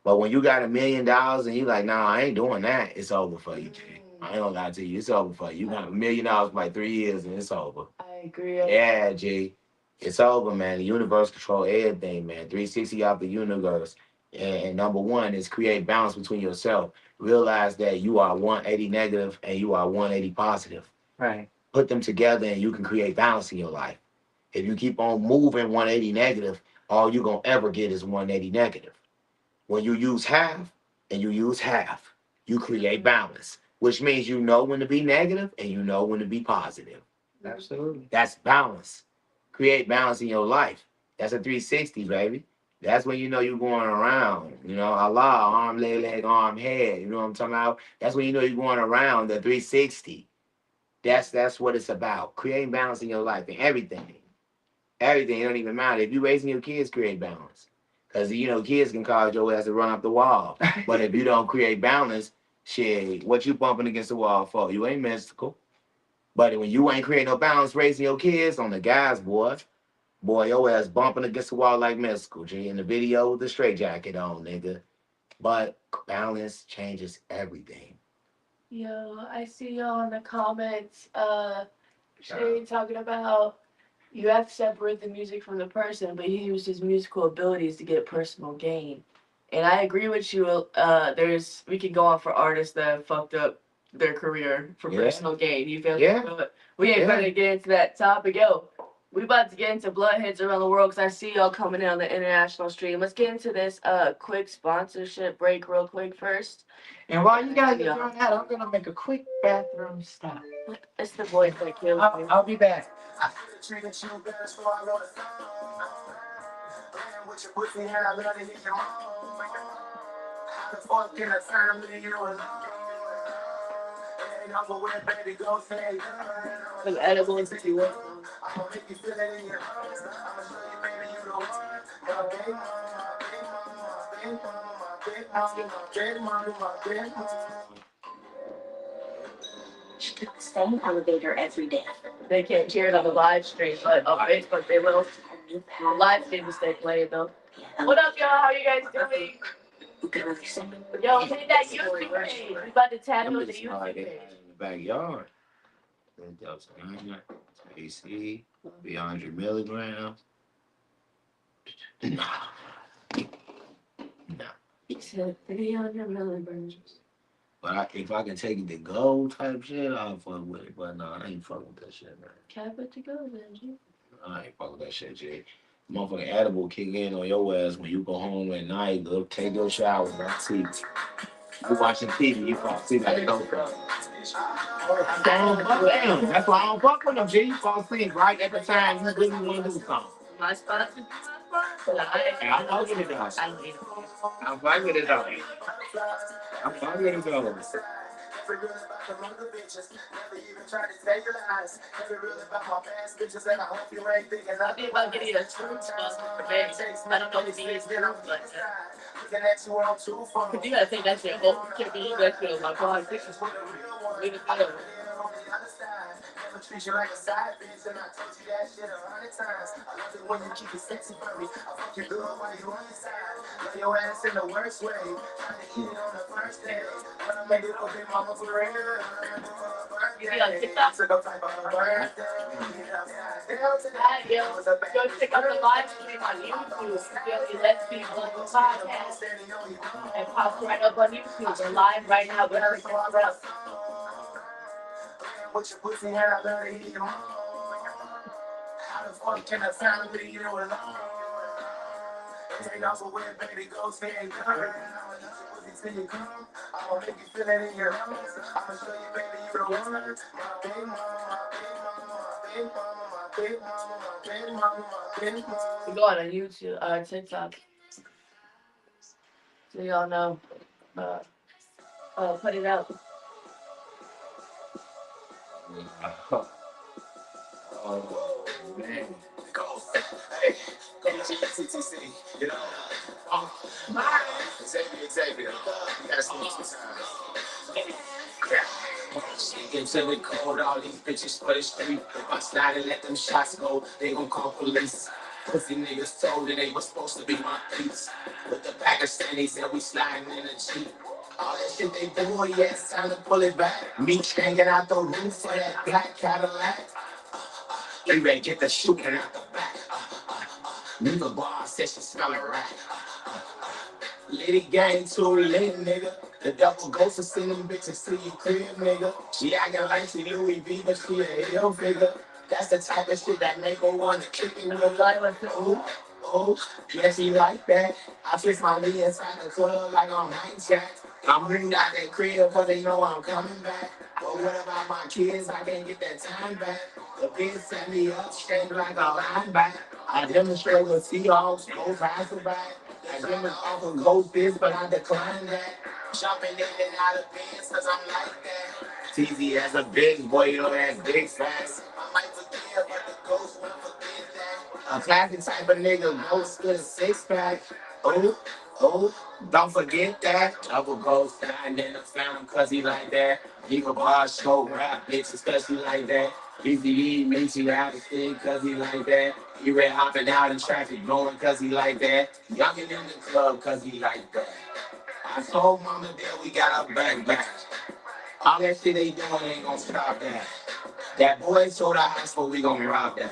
C: But when you got $1 million and you like, nah, I ain't doing that, it's over for you, G. I ain't gonna lie to you, it's over for you. You got $1 million for like 3 years and it's over.
A: I agree.
C: Yeah, G. It's over, man. The universe control everything, man. 360 out the universe. And number one is create balance between yourself. Realize that you are 180 negative and you are 180 positive.
B: Right.
C: Put them together and you can create balance in your life. If you keep on moving 180 negative, all you're gonna ever get is 180 negative. When you use half and you use half, you create balance, which means you know when to be negative and you know when to be positive.
B: Absolutely.
C: That's balance. Create balance in your life. That's a 360, baby. That's when you know you're going around. You know, Allah, arm, leg, arm, head. You know what I'm talking about? That's when you know you're going around the 360. That's what it's about. Creating balance in your life and everything. Everything. It don't even matter. If you're raising your kids, create balance. Because, you know, kids can cause your ass to run up the wall. But if you don't create balance, shit, what you bumping against the wall for? You ain't mystical. But when you ain't creating no balance raising your kids on the guys, boy, your ass bumping against the wall like mystical, G. In the video with the straight jacket on, nigga. But balance changes everything.
A: Yo, I see y'all in the comments, Shane talking about you have to separate the music from the person, but he used his musical abilities to get personal gain. And I agree with you. We can go on for artists that have fucked up their career for personal gain. You feel me?
C: Yeah.
A: But we ain't gonna get into that topic. Yo, We about to get into Bloodheads around the world because I see y'all coming in on the international stream. Let's get into this quick sponsorship break real quick first.
B: And while you guys are doing that, I'm gonna make a quick bathroom stop.
A: It's the voice that kills me.
B: I'll be back.
A: An edible if you want.
D: Same elevator every day.
A: They can't hear it on the live stream, but on Facebook they will. The live stream will stay playing though. What up, y'all? How you guys doing? Yo, hit that YouTube page. We about to tap into the YouTube page.
C: In the backyard. Delta 9, AC, 300 milligrams. Nah.
A: He said 300 milligrams.
C: But if I can take it to go type shit, I'll fuck with it. But nah, I ain't fucking with that shit, man.
A: Cap it to go, then, G.
C: I ain't fucking with that shit, G. Motherfucking edible kick in on your ass when you go home at night, go take your shower, man. See, you watching TV, you fall asleep like a dope girl. Damn, that's why I don't fuck with them, G. You fall asleep right at the time you really want to do something.
A: My sponsor.
C: I'm fucking it though.
A: I don't need it.
C: I'm fucking it though. I'm fucking it though.
A: I think about getting a true sponsor for me. I don't know if he is true, but you gotta think that shit. Oh, you can't believe that shit on my pod. This is way to go.
C: Treat you like a side bitch, and I told you that shit 100 times. I love it when you keep it sexy for me. I fuck you good while you on the side. Love your ass in the worst way. Trying to eat it on the first day. When I make it up in mama for real.
A: You be on TikTok?
C: Took a fight for her birthday.
A: Yo, go check out the live stream on YouTube. Really, let's be on the podcast. And pops right up on YouTube. We're live right now. We're going to check it out.
C: With your pussy and I love to hear you. How the fuck can I sound with you alone? Take off away, baby, Ghost X LBB. Till you come, I'ma make you feel it in your lungs. I'ma show you, baby, you the one. My big mama, my big mama, my big mama, my big mama, my big mama, my big mama.
A: We go on YouTube, TikTok. So y'all know. Put it out.
C: Oh, man. Ghost. Hey, come to CTC, you know. Xavier. You gotta speak sometimes. She gets in the cold, all these bitches for the street. If I slide and let them shots go, they gon' call police. Pussy niggas told that they was supposed to be my peeps. With the Pakistanis said we sliding in a Jeep. All that shit they do, yeah, it's time to pull it back. Me hanging out the roof for that black Cadillac. You ready get the shooting out the back. Nigga bar said she smell a rat. Lady gang too lit, nigga. The double ghost of sending bitches to your crib, nigga. She acting like she Louis V, but she a hill figure. That's the type of shit that make her wanna kick me with a light like the ooh, yeah, she like that. I twist my knee inside the club like I'm night jack. I'm ringed out that crib cause they know I'm coming back. But what about my kids? I can't get that time back. The bitch set me up straight like a linebacker. I demonstrate with Seahawks, go pass it back. I demonstrate off of Ghost this, but I decline that. Jumping in and out of beds cause I'm like that. Teasy as a bitch, boy, you know that big fast. I might forgive, but the ghost won't forget that. A classic type of nigga, ghost with a six-pack. Oh, don't forget that. Double ghost dying in the phantom cause he like that. He go bar show rap bitches cause he like that. Easy makes you out of stick cause he like that. He red hopping out in traffic blowing cause he like that. Youngin' in the club cause he like that. I told mama that we got our back. All that shit they doing ain't gonna stop that. That boy told the hospital we gonna rob that.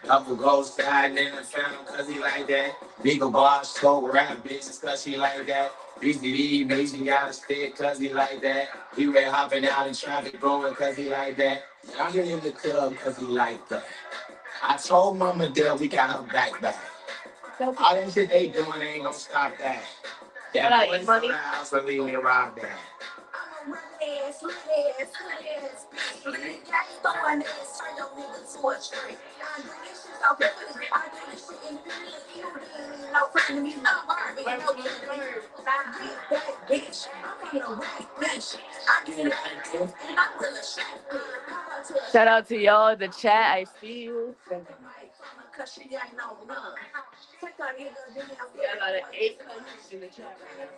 C: Double ghost died in the phantom cause he like that. Nigga bar show rap bitches cause he like that. BCD makes me out of stick cause he like that. He red hopping out in traffic blowing cause he like that. Youngin' in the club cause he like that. I told Mama that we got her back. All that shit they doing ain't gonna stop that.
A: Shout out E Money.
C: House and leave me around there.
A: Shout out to y'all in the chat. I see you. Yeah, about 800 in the chat right now.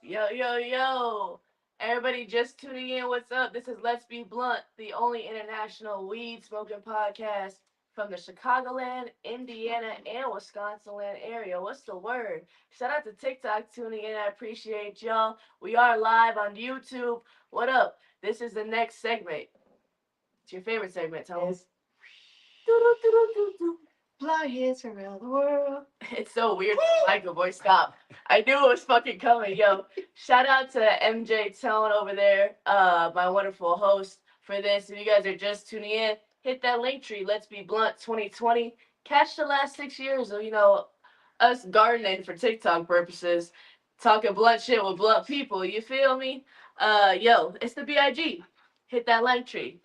A: Yo, yo, yo. Everybody just tuning in. What's up? This is Let's Be Blunt, the only international weed smoking podcast from the Chicagoland, Indiana, and Wisconsin land area. What's the word? Shout out to TikTok tuning in. I appreciate y'all. We are live on YouTube. What up? This is the next segment. It's your favorite segment, Tom.
B: Fly hits around the world.
A: It's so weird. Michael, boy, stop. I knew it was fucking coming, yo. Shout out to MJ Tone over there, my wonderful host for this. If you guys are just tuning in, hit that link tree. Let's Be Blunt 2020. Catch the last 6 years of, us gardening for TikTok purposes, talking blunt shit with blunt people. You feel me? Yo, it's the BIG. Hit that link tree.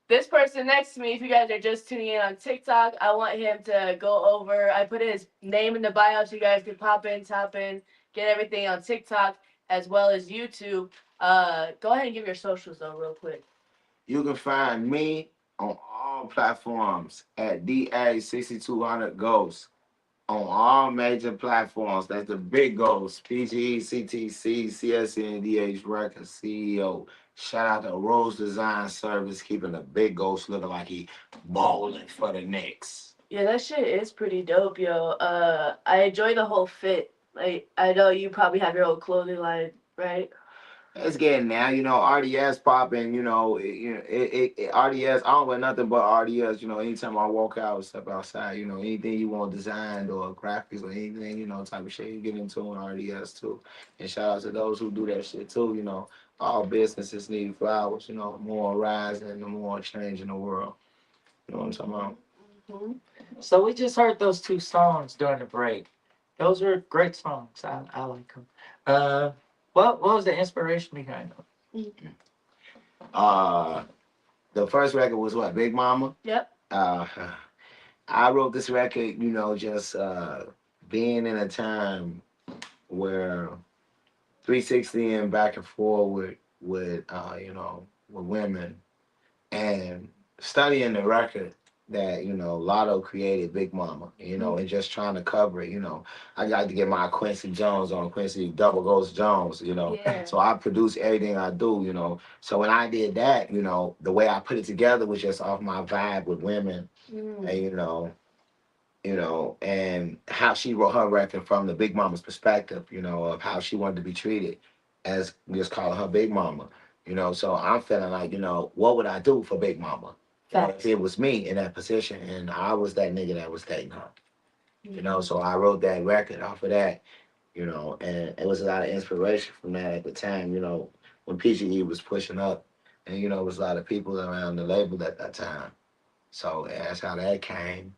A: This person next to me, if you guys are just tuning in on TikTok, I want him to go over. I put his name in the bio so you guys can pop in, top in, get everything on TikTok as well as YouTube. Go ahead and give your socials though, real quick.
C: You can find me on all platforms at DA6200 Ghost. On all major platforms. That's the big Ghost. PGE, CTC, CSN, DH Records, CEO. Shout out to Rose Design Service, keeping the big Ghost looking like he bowling for the Knicks.
A: Yeah, that shit is pretty dope, yo. I enjoy the whole fit. Like, I know you probably have your own clothing line, right?
C: It's getting now, RDS popping, RDS, I don't wear nothing but RDS, anytime I walk out, step outside, anything you want designed or graphics or anything, type of shit you get into on RDS too. And shout out to those who do that shit too, all businesses need flowers, more rising and the more change in the world. You know what I'm talking about?
A: Mm-hmm.
B: So we just heard those two songs during the break. Those were great songs. I like them. What was the inspiration behind them?
C: The first record was what, Big Mama?
A: Yep.
C: I wrote this record, just being in a time where 360 and back and forth with women and studying the record that Lotto created, Big Mama, and just trying to cover it. I got to get my Quincy Jones on, Quincy Double Ghost Jones.
A: Yeah.
C: So I produce everything I do. So when I did that, the way I put it together was just off my vibe with women, and and how she wrote her record from the Big Mama's perspective, of how she wanted to be treated, as just calling her Big Mama. So I'm feeling like, what would I do for Big Mama? If it was me in that position and I was that nigga that was dating her. So I wrote that record off of that, and it was a lot of inspiration from that at the time, when PGE was pushing up, and it was a lot of people around the label at that time. So that's how that came.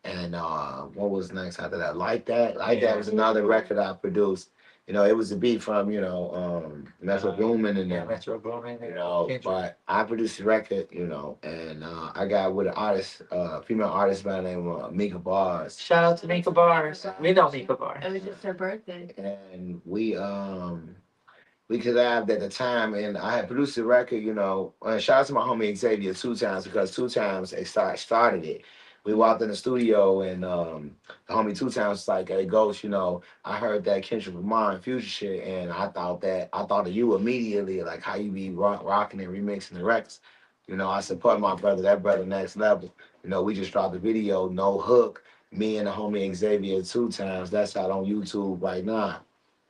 C: And what was next after that? Like That was another record I produced. It was a beat from, Metro Boomin and them.
B: Metro Boomin.
C: But I produced the record, and I got with an artist, female artist by the name of Mika Bars.
B: Shout out to Mika Bars. We know Mika Bars.
A: It was just her birthday.
C: And we collabed at the time, and I had produced the record, and shout out to my homie Xavier 2 times, because 2 times they started it. We walked in the studio and the homie Two Times was like, "Hey, Ghost, I heard that Kendrick Lamar and Future shit, and I thought of you immediately, like how you be rocking and remixing the records. I support my brother, that brother next level. We just dropped the video, no hook. Me and the homie Xavier Two Times. That's out on YouTube right now.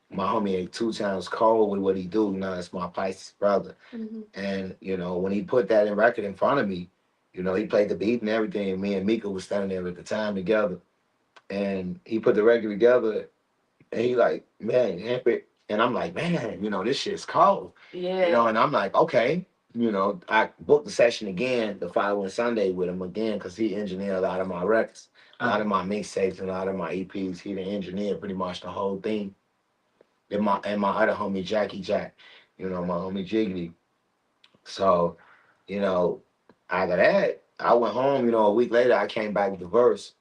C: My homie Two Times cold with what he do. It's my Pisces brother. And when he put that in record in front of me, he played the beat and everything. And me and Mika was standing there at the time together, and he put the record together, and he like, man, Epic. And I'm like, man, this shit's cold.
A: Yeah.
C: And I'm like, okay. I booked the session again the following Sunday with him again because he engineered a lot of my records, a lot of my mixtapes, and a lot of my EPs. He the engineer pretty much the whole thing. And my other homie Jackie Jack, my homie Jiggly. So, after that, I went home. A week later, I came back with the verse,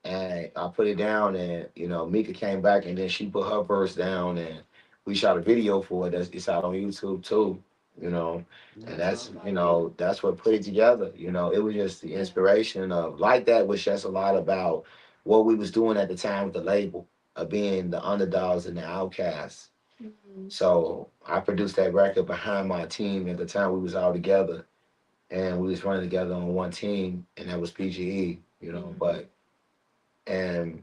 C: and I put it down, and Mika came back, and then she put her verse down, and we shot a video for it. It's out on YouTube too. You know, and that's what put it together. It was just the inspiration of like that was just a lot about what we was doing at the time with the label of being the underdogs and the outcasts. So I produced that record behind my team at the time. We was all together, and we was running together on one team, and that was PGE. But and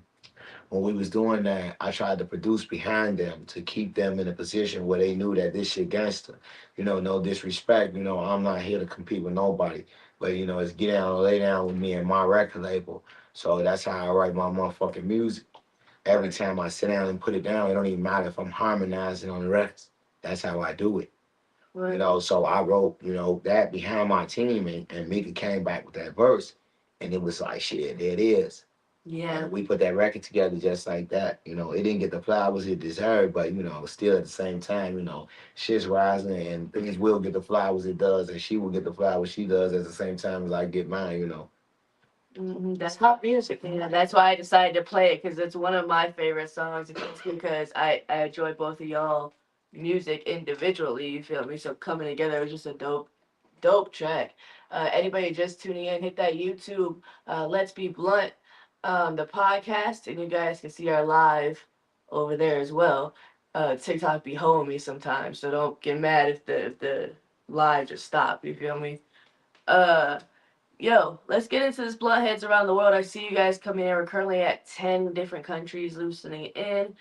C: when we was doing that, I tried to produce behind them to keep them in a position where they knew that this shit gangster. No disrespect. I'm not here to compete with nobody, but it's get down or lay down with me and my record label. So that's how I write my motherfucking music. Every time I sit down and put it down, it don't even matter if I'm harmonizing on the records. That's how I do it.
A: Right.
C: So I wrote, that behind my team, and Mika came back with that verse, and it was like, shit, there it is.
A: Yeah.
C: And we put that record together just like that. It didn't get the flowers it deserved, but still at the same time, shit's rising and things will get the flowers it does, and she will get the flowers she does at the same time as I get mine.
A: That's
B: Hot music.
A: Yeah, that's why I decided to play it because it's one of my favorite songs. It's because I enjoy both of y'all music individually. You feel me? So coming together was just a dope track. Anybody just tuning in, hit that YouTube. Let's Be Blunt, the podcast, and you guys can see our live over there as well. TikTok be holding me sometimes, so don't get mad if the live just stop. You feel me? Uh, Yo, let's get into this Bloodheads around the world. I see you guys coming in. We're currently at 10 different countries loosening in.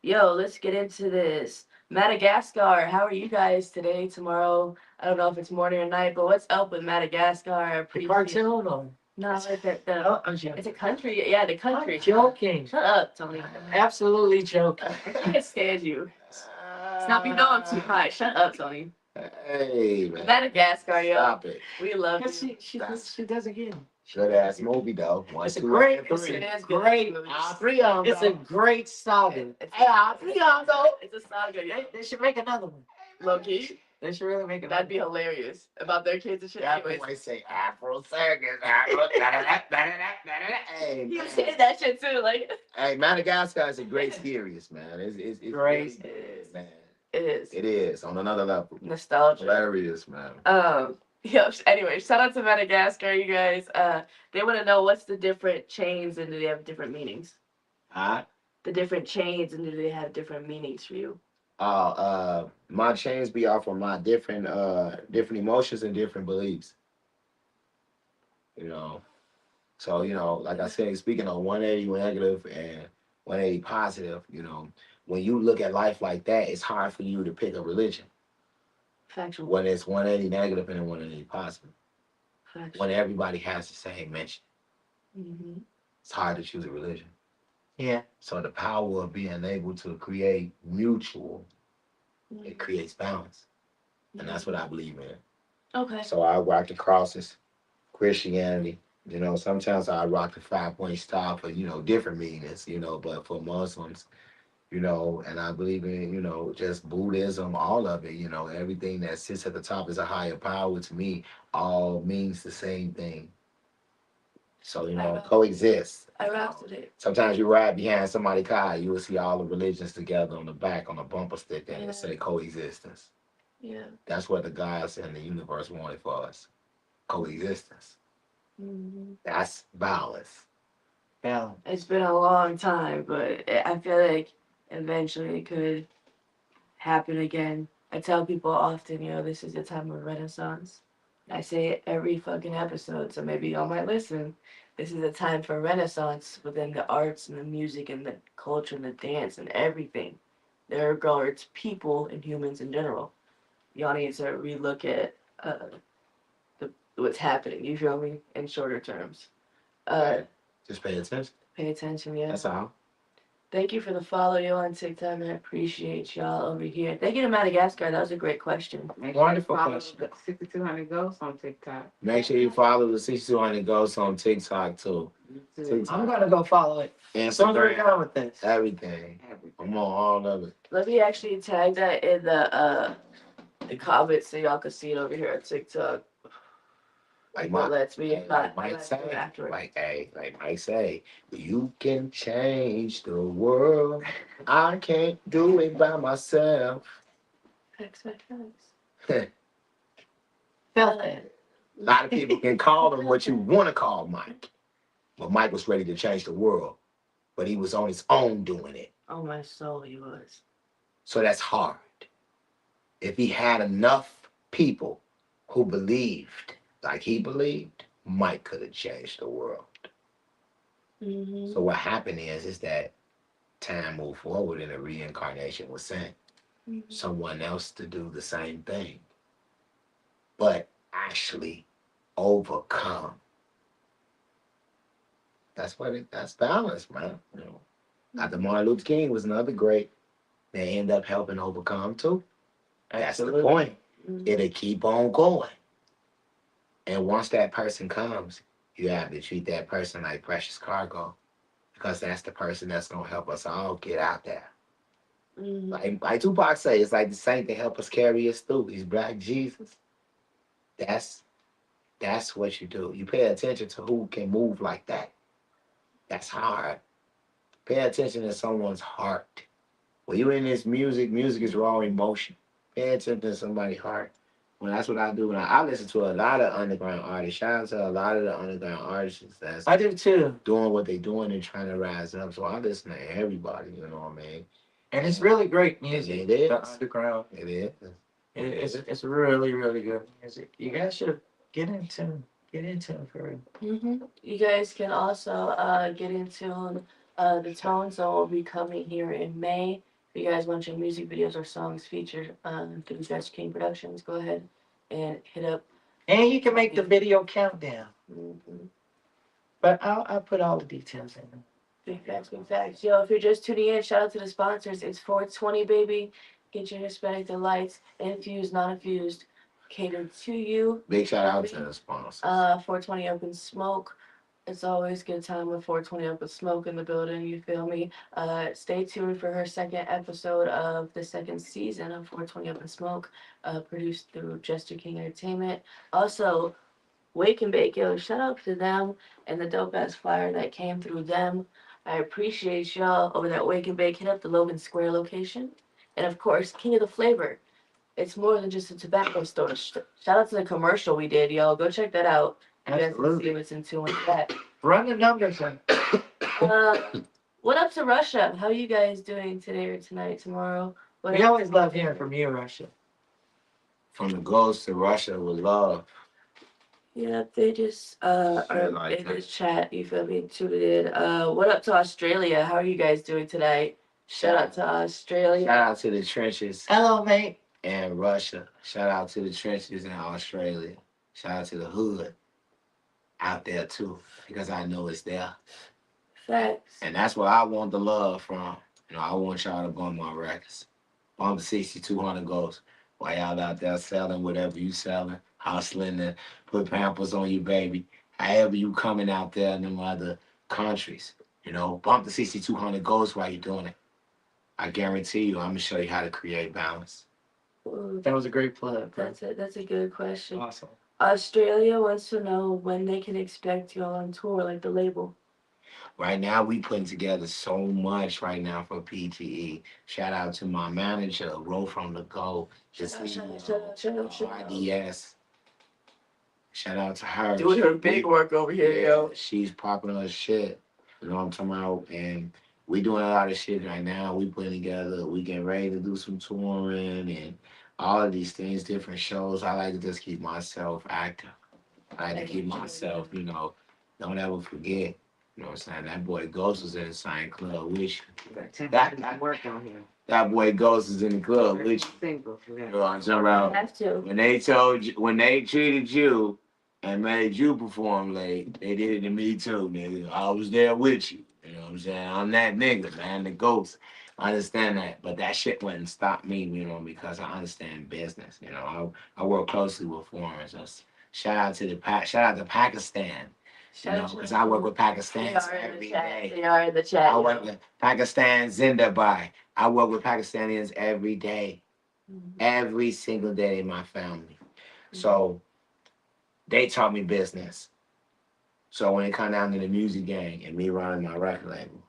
A: Yo, let's get into this. Madagascar, how are you guys today, tomorrow? I don't know if it's morning or night, but what's up with Madagascar? I
B: The
A: appreciate
B: cartoon or?
A: No, like the
B: Oh, I'm joking.
A: it's a country. Yeah, the country.
B: I'm joking.
A: Shut up, Tony.
B: Absolutely joking.
A: I can't stand you. Stop, you know I'm too high. Shut up, Tony.
C: Hey, man.
A: Madagascar, yo.
C: Stop it.
A: We love
B: Because
A: you.
B: she does again.
C: Good ass movie, though. One,
B: It's a
C: two,
B: great,
C: and
B: it's
C: three.
B: a
A: It is good.
B: great,
C: All three of them,
B: it's a great saga.
C: Hey, all three of them, though.
A: It's a saga, yeah.
B: They should make another one.
A: Low key.
B: They should really make another
A: That'd be hilarious about their kids and shit.
C: That
A: Anyways,
C: boy say Afro circus. Afro. Hey,
A: you
C: man.
A: said that shit too, like.
C: Hey, Madagascar is a great series, man. It's
B: Great.
C: really good, man.
A: It is
C: It is on another level.
A: nostalgia.
C: Hilarious, man.
A: Yeah. Anyway, shout out to Madagascar, you guys. They want to know what's the different chains and do they have different meanings?
C: Huh?
A: The different chains and do they have different meanings for you?
C: My chains be off of my different emotions and different beliefs. You know. So, like I said, speaking on 180 negative and 180 positive, when you look at life like that, it's hard for you to pick a religion
A: Factual.
C: when it's 180 negative and 180 positive.
A: Factual.
C: When everybody has the same mission,
A: Mm-hmm.
C: it's hard to choose a religion.
B: Yeah.
C: So the power of being able to create mutual, it creates balance. And that's what I believe in.
A: Okay.
C: So I rock the crosses, Christianity. Sometimes I rock the 5-point star for, different meanings, but for Muslims, and I believe in, just Buddhism, all of it, everything that sits at the top is a higher power to me, all means the same thing. So, coexist.
A: I rock today.
C: Sometimes you ride behind somebody's car, you will see all the religions together on the back on a bumper sticker and it say coexistence.
A: Yeah.
C: That's what the gods and the universe wanted for us. Coexistence. That's balance.
B: Balance.
A: It's been a long time, but I feel like eventually it could happen again. I tell people often, this is a time of renaissance. I say it every fucking episode, so maybe y'all might listen. This is a time for renaissance within the arts and the music and the culture and the dance and everything. There regards people and humans in general. Y'all need to relook at what's happening. You feel me? In shorter terms.
C: Just pay attention.
A: Pay attention, yeah.
C: That's all.
A: Thank you for the follow, yo, on TikTok. I appreciate y'all over here. Thank you to Madagascar. That was a great question.
B: Wonderful
E: follow
B: question.
E: the 6200 Ghosts on TikTok.
C: Make sure you follow the 6200 Ghosts on TikTok too.
B: I'm gonna go follow it. As soon as we're
C: Instagram,
B: done with this.
C: everything. I'm on all of it.
A: Let me actually tag that in the comments so y'all can see it over here on TikTok.
C: Like
A: What lets me
C: like Mike say, like Mike say, you can change the world. I can't do it by myself.
A: Facts.
B: Felt it.
C: A lot of people can call him what you want to call Mike. But Mike was ready to change the world. But he was on his own doing it.
A: Oh my soul, he was.
C: So that's hard. If he had enough people who believed like he believed, Mike could have changed the world.
A: Mm-hmm.
C: So what happened is that time moved forward and a reincarnation was sent. Someone else to do the same thing. But actually overcome. That's balance, man. Dr. Martin Luther King was another great. They end up helping overcome too. That's the point. It'll keep on going. And once that person comes, you have to treat that person like precious cargo. Because that's the person that's gonna help us all get out there. Like Tupac say, it's like the saint that help us carry us through. He's Black Jesus. That's what you do. You pay attention to who can move like that. That's hard. Pay attention to someone's heart. When you're in this music is raw emotion. Pay attention to somebody's heart. Well, that's what I do. When I listen to a lot of underground artists. Shout out to a lot of the underground artists that's
B: I do too.
C: doing what they're doing and trying to rise up. So I listen to everybody, you know what I mean?
B: And it's really great music.
C: It is.
B: The underground.
C: It is.
B: It's really, really good music. You guys should get into it for real.
A: You guys can also get into the Tone Zone will be coming here in May. If you guys want your music videos or songs featured through Judge King Productions, go ahead and hit up.
B: And you can make the video countdown.
A: Mm-hmm.
B: But I'll put all the details in.
A: Big facts. Yo, if you're just tuning in, shout out to the sponsors. It's 420, baby. Get your Hispanic delights, infused, non-infused, catered to you.
C: Big shout out to the sponsors.
A: 420 Up in Smoke. It's always good time with 420 Up in Smoke in the building, you feel me? Stay tuned for her second episode of the second season of 420 Up in Smoke, produced through Jester King Entertainment. Also, Wake and Bake, yo, shout out to them and the dope ass flyer that came through them. I appreciate y'all over that Wake and Bake. Hit up the Logan Square location. And of course, King of the Flavor. It's more than just a tobacco store. Shout out to the commercial we did, yo. Go check that out. You guys can see what's in tune with that.
B: Run the numbers in.
A: What up to Russia? How are you guys doing today or tonight, tomorrow?
B: We always love hearing from you, Russia.
C: From the Ghost to Russia with love.
A: Yeah, they just are in this chat, you feel me, tuned in. What up to Australia? How are you guys doing today? Shout out to Australia.
C: Shout out to the trenches.
B: Hello, mate.
C: And Russia. Shout out to the trenches in Australia. Shout out to the hood out there too, because I know it's there.
A: Facts.
C: And that's where I want the love from. I want y'all to bump my records. Bump the 6200 Ghosts. While y'all out there selling whatever you selling, hustling and put pampers on your baby. However you coming out there in them other countries. Bump the 6200 Ghosts while you're doing it. I guarantee you, I'm going to show you how to create balance.
B: That was a great plug, bro.
A: That's a good question.
B: Awesome.
A: Australia wants to know when they can expect you on tour, like the label.
C: Right now, we putting together so much right now for PTE. Shout out to my manager, Ro from the Go. RDS. Shout out to her.
A: Doing her big work over here, yo.
C: She's popping her shit. You know what I'm talking about? And we doing a lot of shit right now. We putting together. We getting ready to do some touring and all of these things, different shows. I like to just keep myself active. I like to keep myself, don't ever forget. You know what I'm saying? That boy Ghost was in the same club with you.
E: That work on here.
C: That boy Ghost is in the club with you.
E: Single.
C: You
E: Yeah.
C: know what I'm talking about?
A: Have to.
C: When they treated you and made you perform late, they did it to me too, nigga. I was there with you. You know what I'm saying? I'm that nigga, man, the Ghost. I understand that, but that shit wouldn't stop me, because I understand business. I work closely with foreigners. Shout out to Pakistan. Because I work with Pakistans every day.
A: They are in the chat.
C: I work with Pakistan Zindabad. I work with Pakistanians every day. Every single day in my family. So they taught me business. So when it come down to the music gang and me running my record label,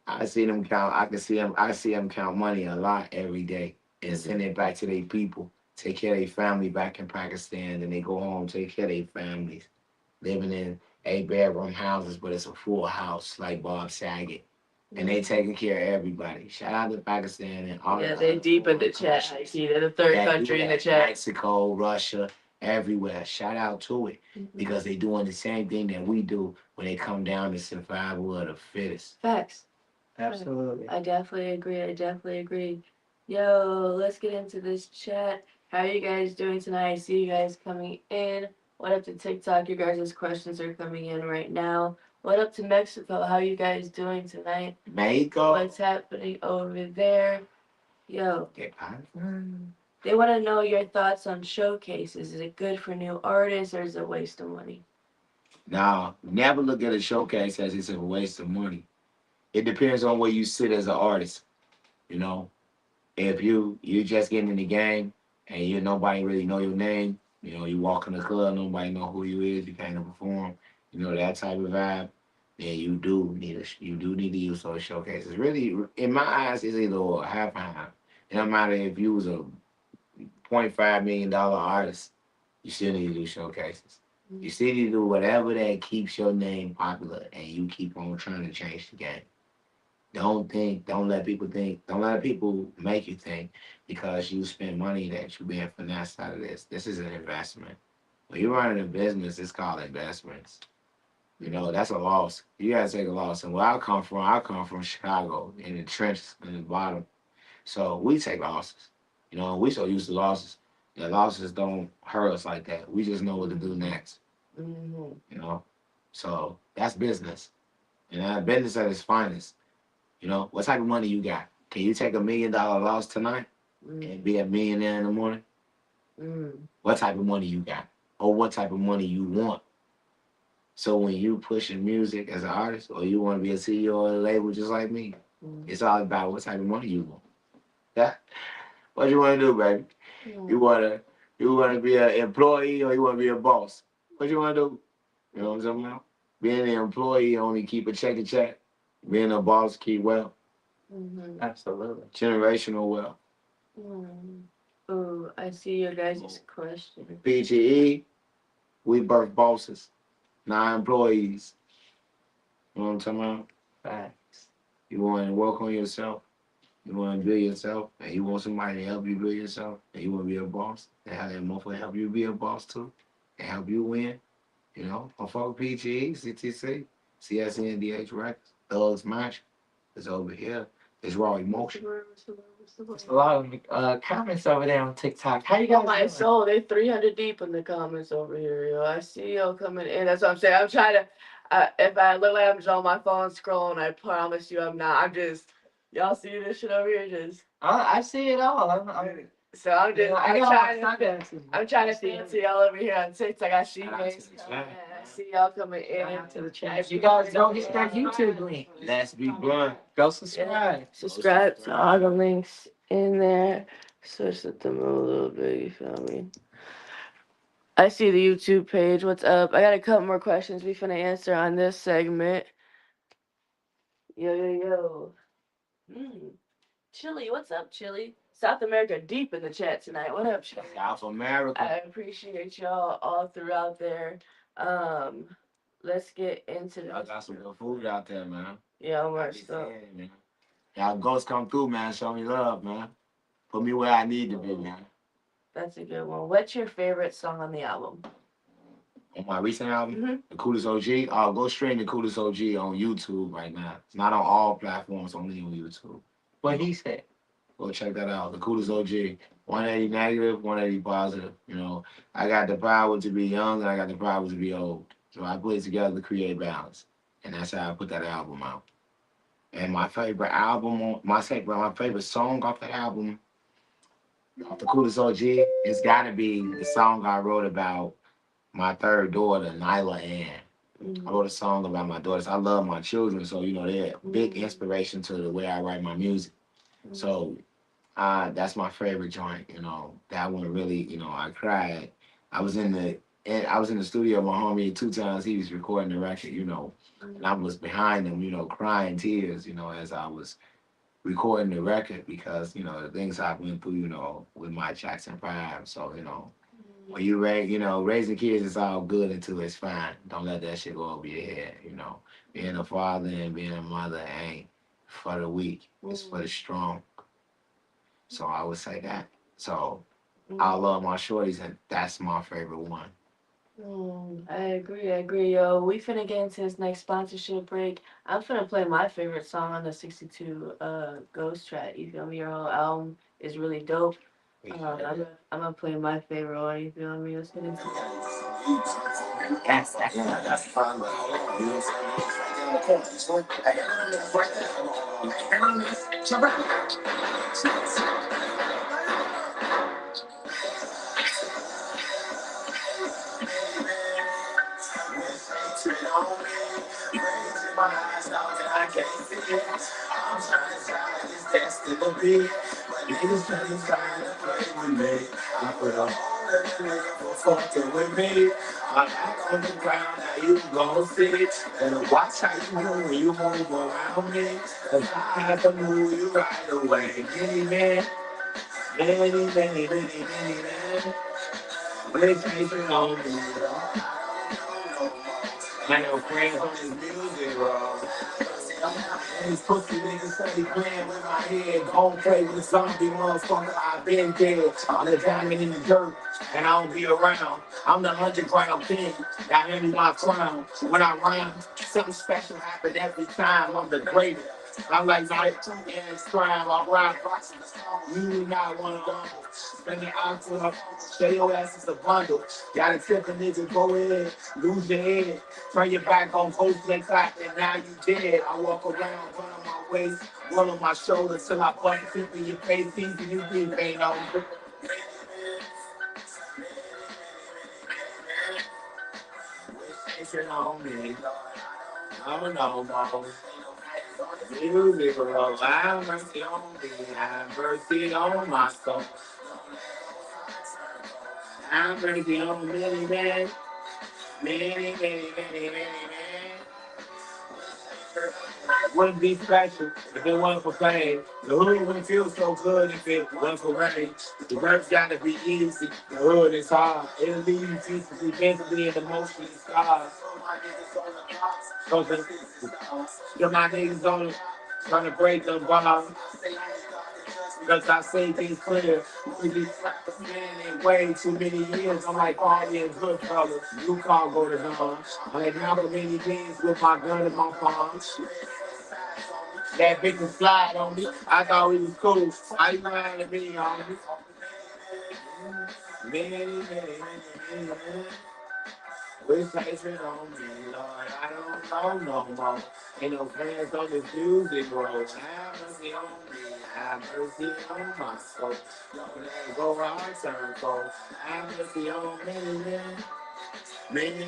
C: I see them count. I see them count money a lot every day and send it back to their people. Take care of their family back in Pakistan, and they go home, take care of their families, living in 8-bedroom houses, but it's a full house like Bob Saget. And they taking care of everybody. Shout out to Pakistan and all.
A: Yeah, they deep in the chat. I see they're the third country in the chat.
C: Mexico, Russia, everywhere. Shout out to it because they doing the same thing that we do when they come down to survival of the fittest.
A: Facts.
B: Absolutely.
A: I definitely agree. Yo, let's get into this chat. How are you guys doing tonight? I see you guys coming in. What up to TikTok? Your guys' questions are coming in right now. What up to Mexico? How are you guys doing tonight?
C: Mexico.
A: What's happening over there? Yo. They want to know your thoughts on showcases. Is it good for new artists or is it a waste of money?
C: Now, never look at a showcase as it's a waste of money. It depends on where you sit as an artist. If you're just getting in the game and nobody really know your name, you walk in the club, nobody know who you is, you can't perform, that type of vibe, then you do need to use those showcases. Really, in my eyes, it's either or half and half. It don't matter if you was a $0.5 million artist, you still need to do showcases. You still need to do whatever that keeps your name popular and you keep on trying to change the game. Don't let people make you think because you spend money that you're being finessed out of this. This is an investment. When you're running a business, it's called investments. That's a loss. You gotta take a loss. And where I come from Chicago, in the trenches, in the bottom. So we take losses. We so used to losses. The losses don't hurt us like that. We just know what to do next. So that's business. And business at its finest. What type of money you got? Can you take $1 million loss tonight and be a millionaire in the morning? What type of money you got? Or what type of money you want? So when you pushing music as an artist or you want to be a CEO of a label just like me, it's all about what type of money you want. Yeah? What you want to do, baby? You wanna be an employee or you want to be a boss? What you want to do? You know what I'm talking about? Being an employee only keep a check. Being a boss keep wealth.
B: Absolutely.
C: Generational wealth.
A: Oh, I see your guys' question.
C: PGE, we birth bosses, not employees. You know what I'm talking about?
B: Facts.
C: You want to work on yourself. You want to build yourself, and you want somebody to help you build yourself, and you want to be a boss, and have that motherfucker help you be a boss too, and help you win. I'm fucking PGE, CTC, CSNDH Records, Thugs Match. It's over here. It's raw emotion.
B: There's a lot of comments over there on TikTok. How you guys
A: Oh my
B: doing?
A: soul, they 300 deep in the comments over here, yo. I see y'all coming in. That's what I'm saying. I'm trying to. If I look like I'm just on my phone scrolling, I promise you I'm not. I'm just. Y'all see this shit over here? Just.
B: I see it all.
A: So I'm just. I'm trying to see y'all over here on TikTok. I see you guys. I see y'all coming in.
B: To the chat. If you guys don't hit that YouTube link,
C: Let's be blunt.
B: go subscribe.
A: Subscribe to all the links in there. Switch them a little bit, you feel me? I see the YouTube page. What's up? I got a couple more questions we finna answer on this segment. Yo. Chili, what's up, Chili? South America deep in the chat tonight. What up, Shay?
C: South America.
A: I appreciate y'all all throughout there. Um, let's get into this.
C: Y'all got some good food out there, man.
A: Yeah,
C: I
A: we're
C: be
A: still.
C: seeing it, man. Y'all ghosts come through, man. Show me love, man. Put me where I need to be, man.
A: That's a good one. What's your favorite song on the album?
C: On my recent album,
A: Mhm.
C: The Coolest OG, go stream The Coolest OG on YouTube right now. It's not on all platforms, only on YouTube.
B: What he said.
C: Go check that out. The Coolest OG. 180 negative, 180 positive. You know, I got the power to be young and I got the power to be old. So I put it together to create balance. And that's how I put that album out. And my favorite album, my favorite song off the album, off The Coolest OG, it's got to be the song I wrote about my third daughter, Nyla Ann. I wrote a song about my daughters. I love my children, so you know they're a big inspiration to the way I write my music. So that's my favorite joint. You know, that one really, you know, I cried. I was in the studio with my homie 2 times. He was recording the record, you know, and I was behind him, you know, crying tears, you know, as I was recording the record because you know the things I went through, you know, with my Jackson 5. So you know, when you raising kids is all good until it's fine. Don't let that shit go over your head. You know, being a father and being a mother ain't for the weak. It's for the strong. So I would say that. So I love my shorties, and that's my favorite one.
A: I agree, yo. We finna get into this next sponsorship break. I'm finna play my favorite song on the 62 Ghost track. You feel me? Your whole album is really dope. I'm gonna play my favorite one. You feel me? Let's get into it.
C: That's fun. I can't see it. I'm trying to tell it's destined to be. But niggas trying to play with me. I put a hole in the nigga for fucking with me. I'm back on the ground, now you gon' see. Better watch how you move when you move around me. Cause I have to move you right away. Many, man. We're chasing on me. I know friends on this music, bro. And these pussy niggas steady playing with my head. Don't play with a zombie motherfucker. I've been dead. I'm the diamond in the dirt, and I don't be around. I'm the underground king. Got him in my crown. When I rhyme, something special happen every time. I'm the greatest. I'm like Mike and Crime. I ride boxing. You not one of them. Spend the ox with her. Show your ass is a bundle. Gotta tip a nigga, go ahead. Lose your head. Turn your back on Ghost X LBB, and now you dead. I walk around, one on my waist, one on my shoulder, till I bust a tip in your face. Easy, you think ain't on. It's on me. I don't know, mama. Music, bro. Have mercy on me. Have mercy on my soul. Have mercy on many men. Many. Wouldn't be special if it wasn't for pain. The hood wouldn't feel so good if it wasn't for rain. The work's gotta be easy. The hood is hard. It'll leave you physically, mentally, and emotionally scarred. So my niggas on it, trying to break them bars. Because I say things clear. We be man in way too many years. I'm like Harvey and Goodfellas. You can't go to dawn. I had Malcolm many beans with my gun in my palm. That bitch was slide on me. I thought we was cool. Why you lying to me, homie? Many. Wish hatred on me, Lord. I don't know no more. Ain't no friends on this music, bro. Have mercy on me. Have mercy on my soul. Don't let it go our turn, folks. Have mercy on many men. Many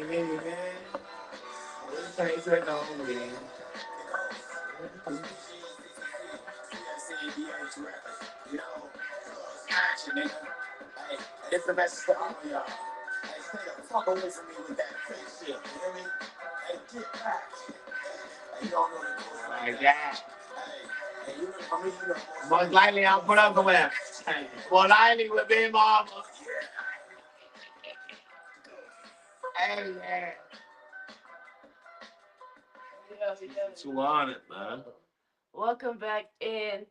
C: men. Wish hatred on me. You know, action, nigga. Hey, it's the best of all y'all. Hey, stay the fuck away from me with that fake shit. You hear me? Hey, get back. Hey, you don't know the cool like that. Hey, Most likely I'll put up with it. More likely with me, mama. Hey, man. 200, man.
A: Welcome back in.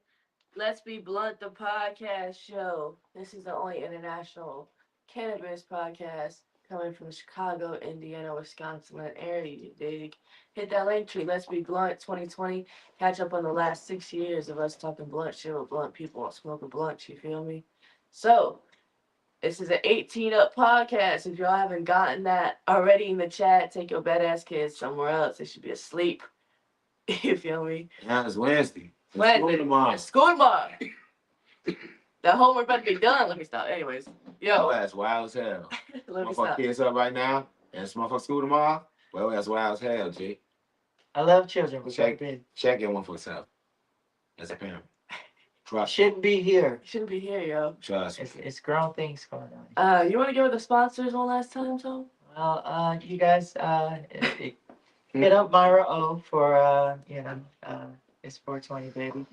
A: Let's Be Blunt, the podcast show. This is the only international cannabis podcast coming from Chicago, Indiana, Wisconsin, and area. You dig? Hit that link tree. Let's Be Blunt 2020. Catch up on the last 6 years of us talking blunt shit with blunt people and smoking blunts. You feel me? So, this is an 18 up podcast. If y'all haven't gotten that already in the chat, take your badass kids somewhere else. They should be asleep. You feel me?
C: Yeah, it's Wednesday.
A: Wednesday.
C: School tomorrow.
A: It's school tomorrow. The homework about to be done. Let me stop. Anyways,
C: Oh,
A: yo,
C: that's wild as hell.
A: let me
C: Motherfucker
A: stop.
C: kids up right now, and it's motherfucker school tomorrow. Well, that's wild as hell, G.
B: I love children, but
C: Check.
B: baby,
C: Check in one for yourself. As a parent. Trust.
B: shouldn't be here.
A: You shouldn't be here, yo.
C: Trust me.
B: It's grown things going on.
A: You want to give her the sponsors one last time, Tom?
B: Well, you guys, hit up Myra O for it's 420, baby.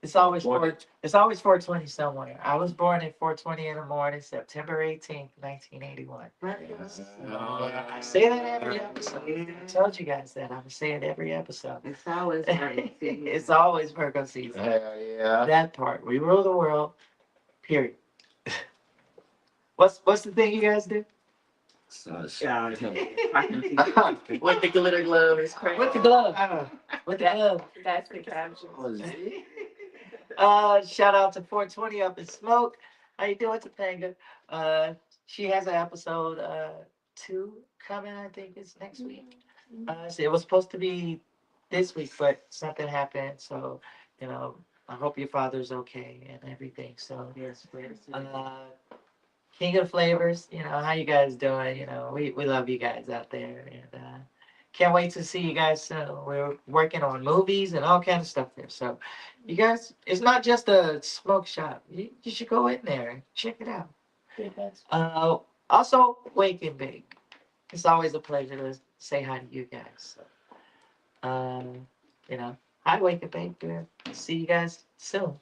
B: It's always 420 somewhere. I was born at 420 in the morning, September 18th, 1981. I say that every episode. I told you guys that. I'm gonna say it every episode.
E: It's always Virgo season.
B: It's always Virgo season.
C: Hell yeah.
B: That part. We rule the world. Period. What's the thing you guys do?
A: With the glitter glove is crazy.
B: With the glove. With the glove.
A: That's the caption.
B: Shout out to 420 Up in Smoke. How you doing, Topanga? She has an episode 2 coming, I think it's next week. So it was supposed to be this week, but something happened. So, I hope your father's okay and everything. So,
E: Yes,
B: King of Flavors, how you guys doing? We love you guys out there, and can't wait to see you guys soon. We're working on movies and all kinds of stuff there. So, you guys, it's not just a smoke shop. You should go in there and check it out. Also, Wake and Bake. It's always a pleasure to say hi to you guys. So, hi Wake and Bake. See you guys soon.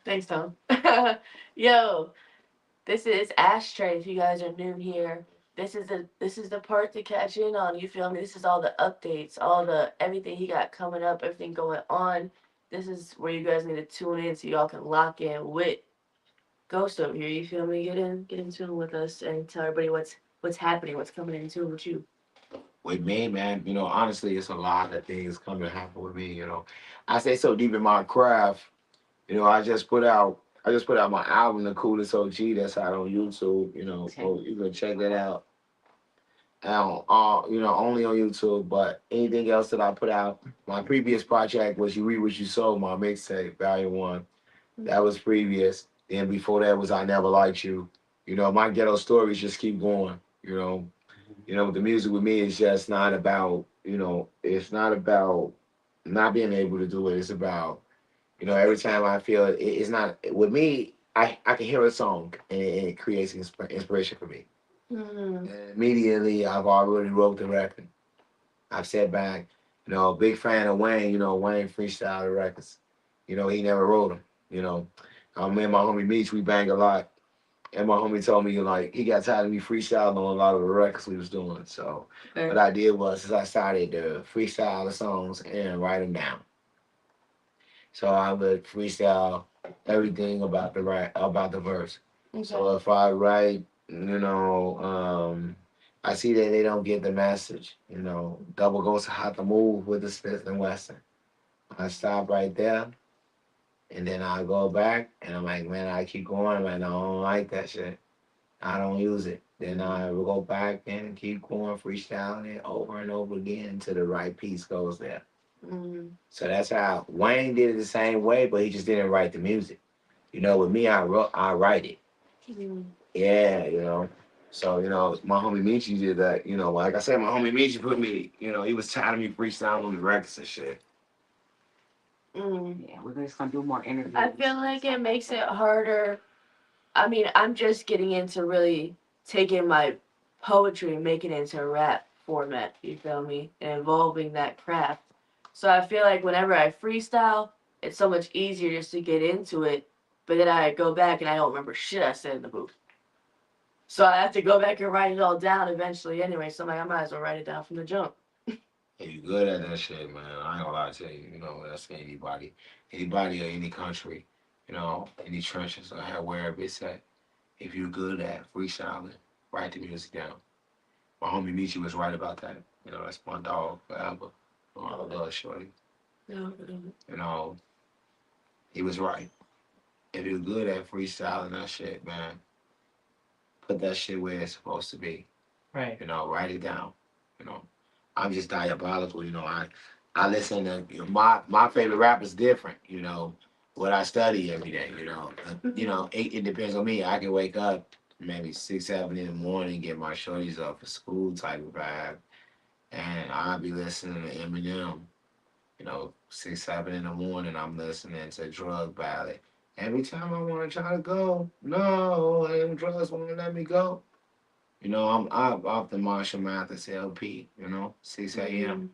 A: Thanks, Tom. Yo, this is Ashtray. If you guys are new here, this is the part to catch in on. You feel me? This is all the updates, everything he got coming up, everything going on. This is where you guys need to tune in so y'all can lock in with Ghost over here. You feel me? Get in tune with us and tell everybody what's happening, what's coming in tune with you.
C: With me, man, honestly, it's a lot of things coming to happen with me. I stay so deep in my craft. I just put out my album, The Coolest OG. That's out on YouTube. So you can check that out. Only on YouTube. But anything else that I put out, my previous project was You Reap What You Sow, my mixtape, Volume 1. That was previous. Then before that was I Never Liked You. My ghetto stories just keep going. The music with me is just not about, it's not about not being able to do it. It's about, every time I feel it's not, with me, I can hear a song and it creates inspiration for me.
A: Mm-hmm.
C: And immediately, I've already wrote the record. I've sat back, big fan of Wayne, Wayne freestyle the records. He never wrote them, Me and my homie Meech, we bang a lot. And my homie told me, he got tired of me freestyling on a lot of the records we was doing. So what I did was I started to freestyle the songs and write them down. So I would freestyle everything about the verse.
A: Okay.
C: So if I write, I see that they don't get the message. Double goes how to move with the Smith and Wesson. I stop right there. And then I go back and I'm like, man, I keep going, man. I don't like that shit. I don't use it. Then I will go back and keep going, freestyling it over and over again until the right piece goes there.
A: Mm-hmm.
C: So that's how Wayne did it the same way, but he just didn't write the music. With me, I write it.
A: Mm-hmm.
C: Yeah, So, my homie Michi did that. Like I said, my homie Michi put me, he was tired of me freestyling on the records and shit.
A: Mm.
E: Yeah, we're just gonna do more interviews.
A: I feel like it makes it harder. I mean, I'm just getting into really taking my poetry and making it into a rap format, you feel me? And evolving that craft. So I feel like whenever I freestyle, it's so much easier just to get into it. But then I go back and I don't remember shit I said in the booth. So I have to go back and write it all down eventually anyway. So I'm like, I might as well write it down from the jump.
C: If you good at that shit, man, I ain't gonna lie to you. You know, that's anybody or any country, any trenches or wherever it's at. If you're good at freestyling, write the music down. My homie Michi was right about that. That's my dog forever. I love Shorty.
A: No,
C: You know, he was right. If you're good at freestyling that shit, man, put that shit where it's supposed to be.
B: Right.
C: Write it down. You know, I'm just diabolical. I listen to my favorite rapper's different. What I study every day. It depends on me. I can wake up maybe 6, 7 in the morning, get my shorties up for school type of vibe, and I'll be listening to Eminem. 6, 7 in the morning, I'm listening to Drug Ballad. Every time I want to try to go, no, them drugs won't let me go. I'm off the Marshall Mathers LP, 6 a.m.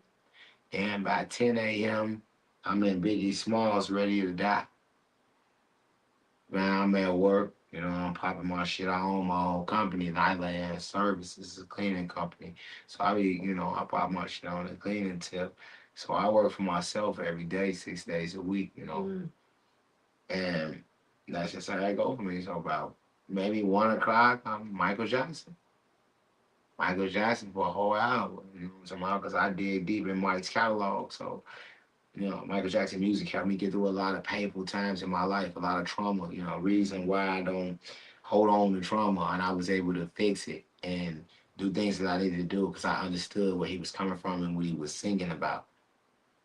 C: And by 10 a.m., I'm in Biggie Smalls, ready to die. Man, I'm at work, I'm popping my shit. I own my own company, Nightland Services, a cleaning company. So I pop my shit on the cleaning tip. So I work for myself every day, 6 days a week, And that's just how it go for me. So about maybe 1 o'clock, I'm Michael Jackson. Michael Jackson for a whole hour, because I dig deep in Mike's catalog. So, Michael Jackson music helped me get through a lot of painful times in my life, a lot of trauma, reason why I don't hold on to trauma, and I was able to fix it and do things that I needed to do because I understood where he was coming from and what he was singing about.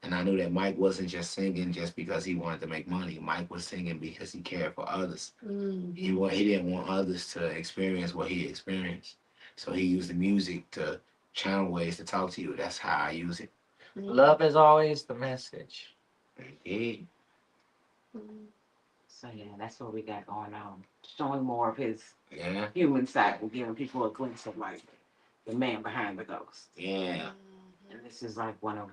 C: And I knew that Mike wasn't just singing just because he wanted to make money. Mike was singing because he cared for others. He didn't want others to experience what he experienced. So he used the music to channel ways to talk to you. That's how I use it.
B: Love is always the message.
C: Yeah.
E: So yeah, that's what we got going on. Showing more of his
C: Yeah.
E: human side and giving people a glimpse of like the man behind the ghost.
C: Yeah.
E: And this is like one of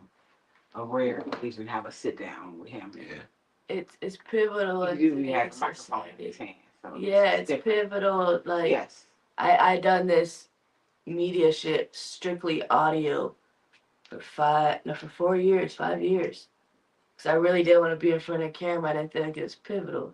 E: a rare occasion to have a sit down with him.
C: Yeah.
A: It's pivotal.
E: He usually has a microphone in his hand. So
A: Yeah, it's
E: different.
A: pivotal. Like
E: Yes.
A: I done this media shit strictly audio for 4 years, 5 years. Cause I really didn't want to be in front of camera. I didn't think it was pivotal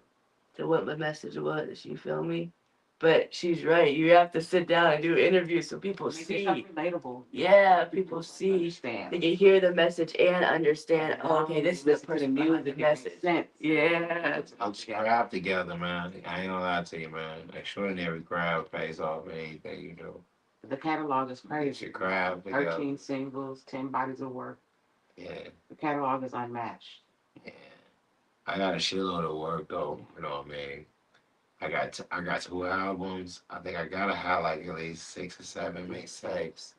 A: to what my message was. You feel me? But she's right. You have to sit down and do interviews so people
E: Make
A: see.
E: yourself relatable.
A: Yeah, people see.
E: Understand.
A: They can hear the message and understand. Oh, okay, this is the person behind the message.
E: Sense.
A: Yeah.
C: Let's crab together, man. I ain't gonna lie to you, man. Extraordinary crab pays off in anything you do.
E: The catalog is
C: Get
E: crazy.
C: your crab together.
E: 13 singles, 10 bodies of work.
C: Yeah.
E: The catalog is unmatched.
C: Yeah. I got a shitload of work though. You know what I mean? I got 2 albums. I think I gotta have like at least 6 or 7 mixtapes,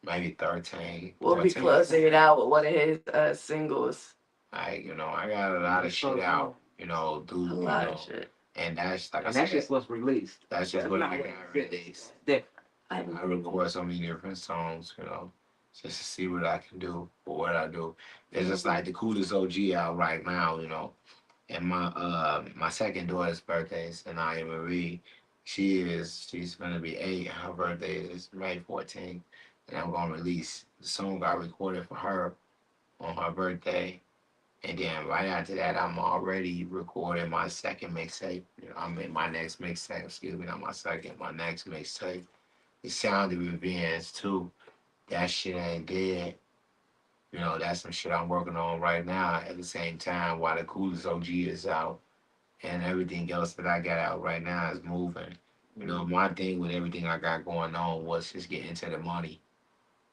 C: maybe 13.
A: We'll be
C: 13.
A: closing it out with one of his singles.
C: I got a lot of shit out.
A: A lot of shit.
C: And that's like
E: And
C: I
E: that's
C: said,
E: just what's released.
C: that's just
E: That's
C: what
E: not
C: I
E: what
C: got
E: it
C: released.
E: Different.
C: I record so many different songs, just to see what I can do or what I do. It's just like the coolest OG out right now, And my second daughter's birthday is Anaya Marie. She's gonna be 8. Her birthday is May 14th. And I'm gonna release the song I recorded for her on her birthday. And then right after that, I'm already recording my second mixtape. I'm in my next mixtape, excuse me, not my second, my next mixtape. The Sound of Revenge too. That shit ain't dead. That's some shit I'm working on right now at the same time while the coolest OG is out and everything else that I got out right now is moving. My thing with everything I got going on was just getting to the money,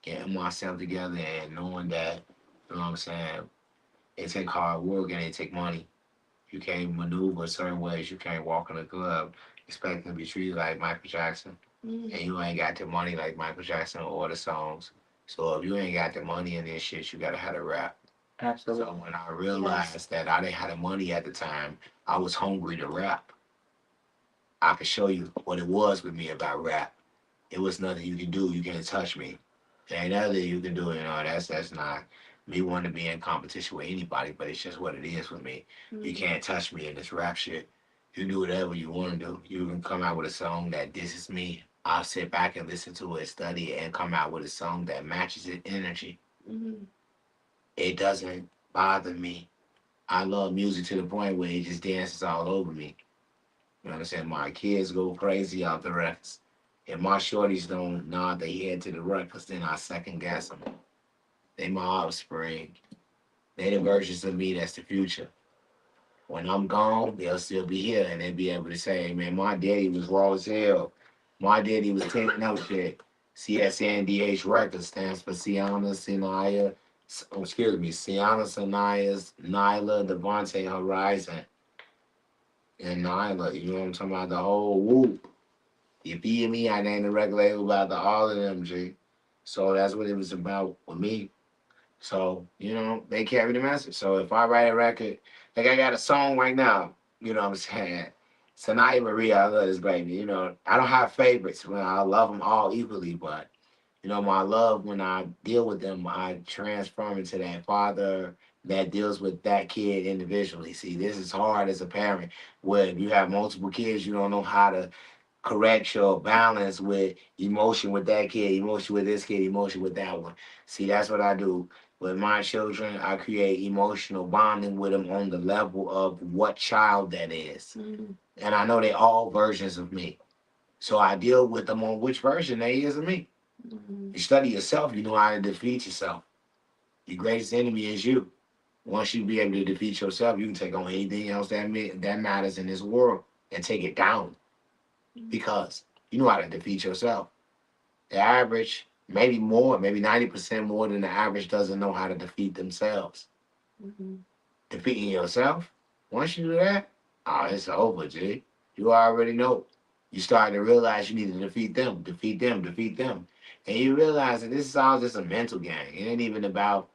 C: getting myself together and knowing that, you know what I'm saying, it take hard work and it take money. You can't maneuver certain ways. You can't walk in a club expecting to be treated like Michael Jackson. And you ain't got the money like Michael Jackson or the songs. So if you ain't got the money in this shit, you gotta have the rap.
B: Absolutely.
C: So when I realized that I didn't have the money at the time, I was hungry to rap. I could show you what it was with me about rap. It was nothing you can do. You can't touch me. There ain't nothing you can do. That's not. me wanting to be in competition with anybody, but it's just what it is with me. You can't touch me in this rap shit. You do whatever you want to do. You can come out with a song that this is me. I'll sit back and listen to it, study it, and come out with a song that matches its energy. It doesn't bother me. I love music to the point where it just dances all over me. You understand? My kids go crazy off the records. If my shorties don't nod their head to the records, then I second guess them. They my offspring. They the versions of me that's the future. When I'm gone, they'll still be here and they'll be able to say, man, my daddy was raw as hell. My daddy was taking out shit. CSNDH Records stands for Sienna, Sinaya, excuse me, Sienna, Sanaya's, Nyla, Devontae, Horizon, and Nyla. You know what I'm talking about? The whole whoop. You feel me? I named the record label about all of them, G. So that's what it was about with me. So, you know, they carry the message. So if I write a record, like I got a song right now, you know what I'm saying? Sanaya Maria, I love this baby. You know, I don't have favorites. Well, I love them all equally, but, you know, my love, when I deal with them, I transform into that father that deals with that kid individually. See, this is hard as a parent where if you have multiple kids, you don't know how to correct your balance with emotion with that kid, emotion with this kid, emotion with that one. See, that's what I do. With my children, I create emotional bonding with them on the level of what child that is. And I know they all versions of me. So I deal with them on which version they is of me. You study yourself, you know how to defeat yourself. Your greatest enemy is you. Once you be able to defeat yourself, you can take on anything else that matters in this world and take it down because you know how to defeat yourself. The average, maybe more, maybe 90% more than the average doesn't know how to defeat themselves. Defeating yourself, once you do that, oh, it's over, G. You already know. You start to realize you need to defeat them, defeat them, defeat them. And you realize that this is all just a mental game. It ain't even about,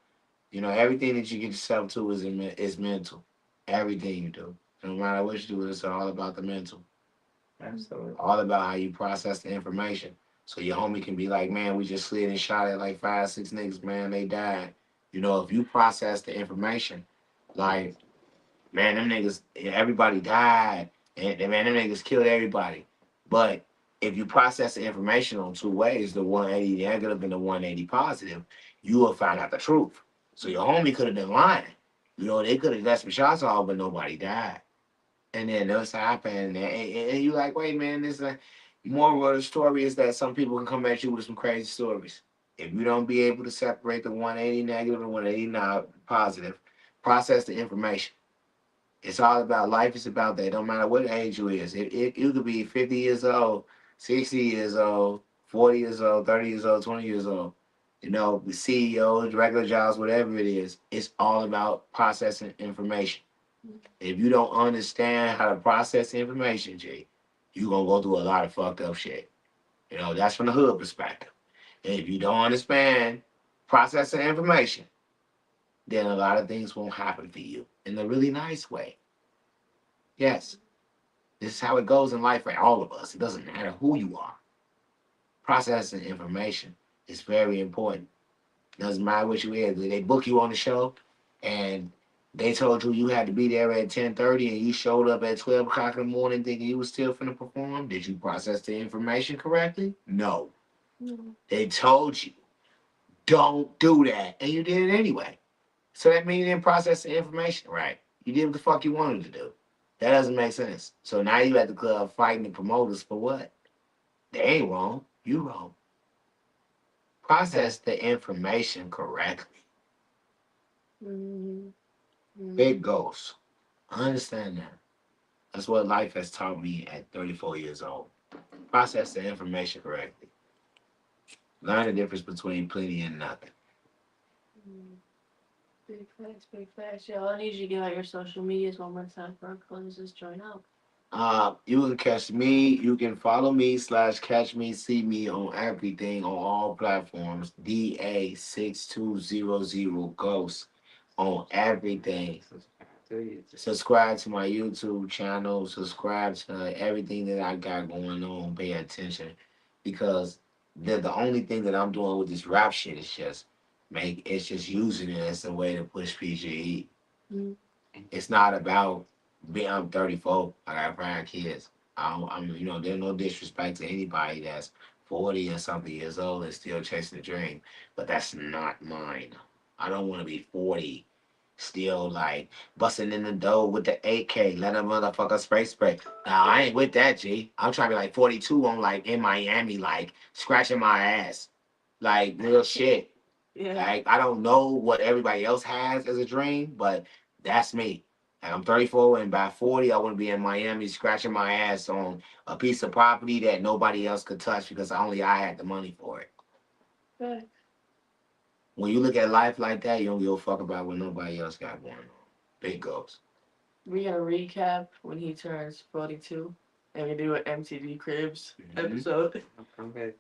C: you know, everything that you get yourself to is mental. Everything you do. No matter what you do, it's all about the mental.
B: Absolutely.
C: All about how you process the information. So your homie can be like, man, we just slid and shot at like 5, 6 niggas, man, they died. You know, if you process the information, like, man, them niggas, everybody died, and man, them niggas killed everybody. But if you process the information on two ways, the 180 negative and the 180 positive, you will find out the truth. So your homie could have been lying. You know, they could have got some shots off, but nobody died. And then this happened, and you like, wait, man, this is moral of the story is that some people can come at you with some crazy stories. If you don't be able to separate the 180 negative and 180 positive, process the information. It's all about life. It's about that. Don't matter what age you is. You could be 50 years old, 60 years old, 40 years old, 30 years old, 20 years old. You know, the CEOs, regular jobs, whatever it is. It's all about processing information. If you don't understand how to process information, G, you're gonna go through a lot of fucked up shit. You know, that's from the hood perspective. And if you don't understand processing information, then a lot of things won't happen for you in a really nice way. Yes, this is how it goes in life for all of us. It doesn't matter who you are. Processing information is very important. Doesn't matter what you is. They book you on the show and they told you you had to be there at 10:30 and you showed up at 12 o'clock in the morning thinking you was still finna perform. Did you process the information correctly? No. They told you, don't do that. And you did it anyway. So that means you didn't process the information right. You did what the fuck you wanted to do. That doesn't make sense. So now you at the club fighting the promoters for what? They ain't wrong. You wrong. Process the information correctly. Big goals. I understand that. That's what life has taught me at 34 years old. Process the information correctly. Learn the difference between plenty and nothing.
A: Big facts, big facts. Yo, I need you to give out your social medias one more time for our closes. Join out.
C: You can catch me. You can follow me / catch me, see me on everything on all platforms. DA6200 Ghost on everything. Subscribe to my YouTube channel. Subscribe to everything that I got going on. Pay attention because the only thing that I'm doing with this rap shit is just It's just using it as a way to push PGE.
A: Mm.
C: It's not about being. I'm 34. I got 5 kids. There's no disrespect to anybody that's 40 or something years old and still chasing the dream, but that's not mine. I don't want to be 40, still like busting in the door with the AK, let a motherfucker spray. Now I ain't with that, G. I'm trying to be like 42 on like in Miami, like scratching my ass, like real shit.
A: Yeah.
C: Like I don't know what everybody else has as a dream, but that's me. Like I'm 34 and by 40 I want to be in Miami scratching my ass on a piece of property that nobody else could touch because only I had the money for it.
A: Right.
C: When you look at life like that, you don't give a fuck about what nobody else got going on. Big goals.
A: We gonna recap when he turns 42, and we do an MTV Cribs episode.
E: Okay.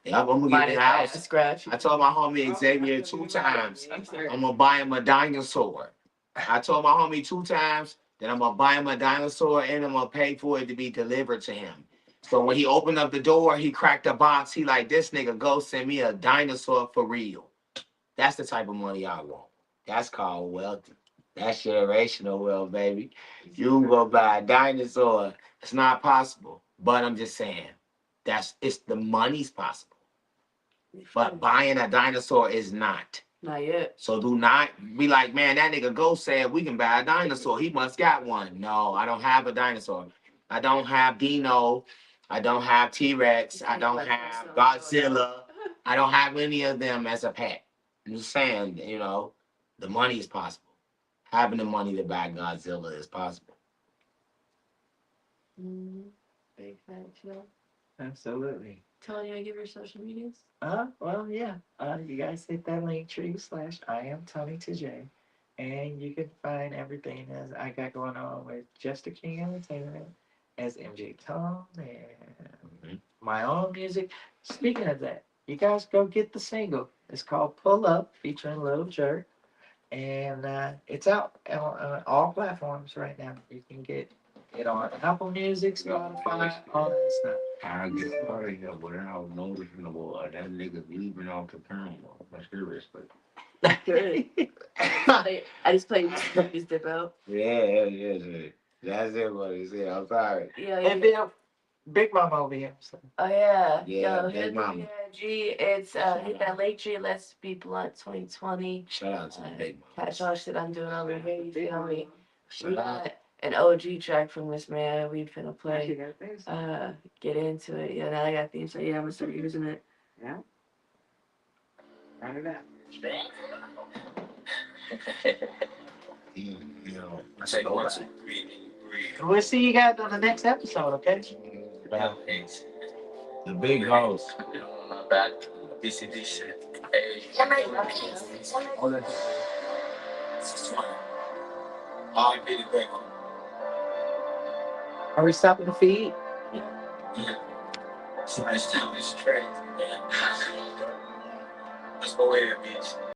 C: Yeah, I'm gonna get
A: Mine
C: in
A: is
C: the
A: ass
C: house.
A: scratch.
C: I told my homie Xavier 2 times, I'm gonna buy him a dinosaur. I told my homie 2 times that I'm gonna buy him a dinosaur and I'm gonna pay for it to be delivered to him. So when he opened up the door, he cracked the box. He like, this nigga go send me a dinosaur for real. That's the type of money I want. That's called wealth. That's generational wealth, baby. You can go buy a dinosaur. It's not possible. But I'm just saying, it's the money's possible. But buying a dinosaur is not.
A: Not yet.
C: So do not be like, man, that nigga Ghost said we can buy a dinosaur. He must got one. No, I don't have a dinosaur. I don't have Dino. I don't have T-Rex. I don't have Godzilla. I don't have any of them as a pet. I'm just saying, the money is possible. Having the money to buy Godzilla is possible.
A: Big facts, yo.
B: Absolutely.
A: Tony, I give your social medias.
B: Well, yeah. You guys hit that link tree / I am Tony to J. And you can find everything as I got going on with Just the King Entertainment as MJ Tom and my own music. Speaking of that, you guys go get the single. It's called Pull Up featuring Lil Jerk. And it's out on all platforms right now. You can get it on Apple Music, Spotify, all that stuff.
C: I get started here without noticeable that nigga leaving off the panel. That's serious, but.
A: Good. I just played this dip out.
C: Yeah. That's it, what he said. I'm sorry.
A: Yeah,
B: And then Big Mama over here. So.
A: Oh yeah.
C: Yeah,
A: Yo,
C: Big
A: hit
C: Mama.
A: G. It's hit that late tree. Let's be blunt 2020.
C: Shout out to the Big Mama.
A: Catch all shit I'm doing over here. You feel me? We
C: Shout out.
A: got an OG track from this man. We finna play. Get into it. Yeah, now I got themes. So yeah, I'm gonna start using it.
E: Yeah. Run it out.
C: I say 1, 2, 3.
B: We'll see you guys on the next episode, okay?
C: The big house.
B: Are we stopping the feed?
C: Let's go ahead, bitch.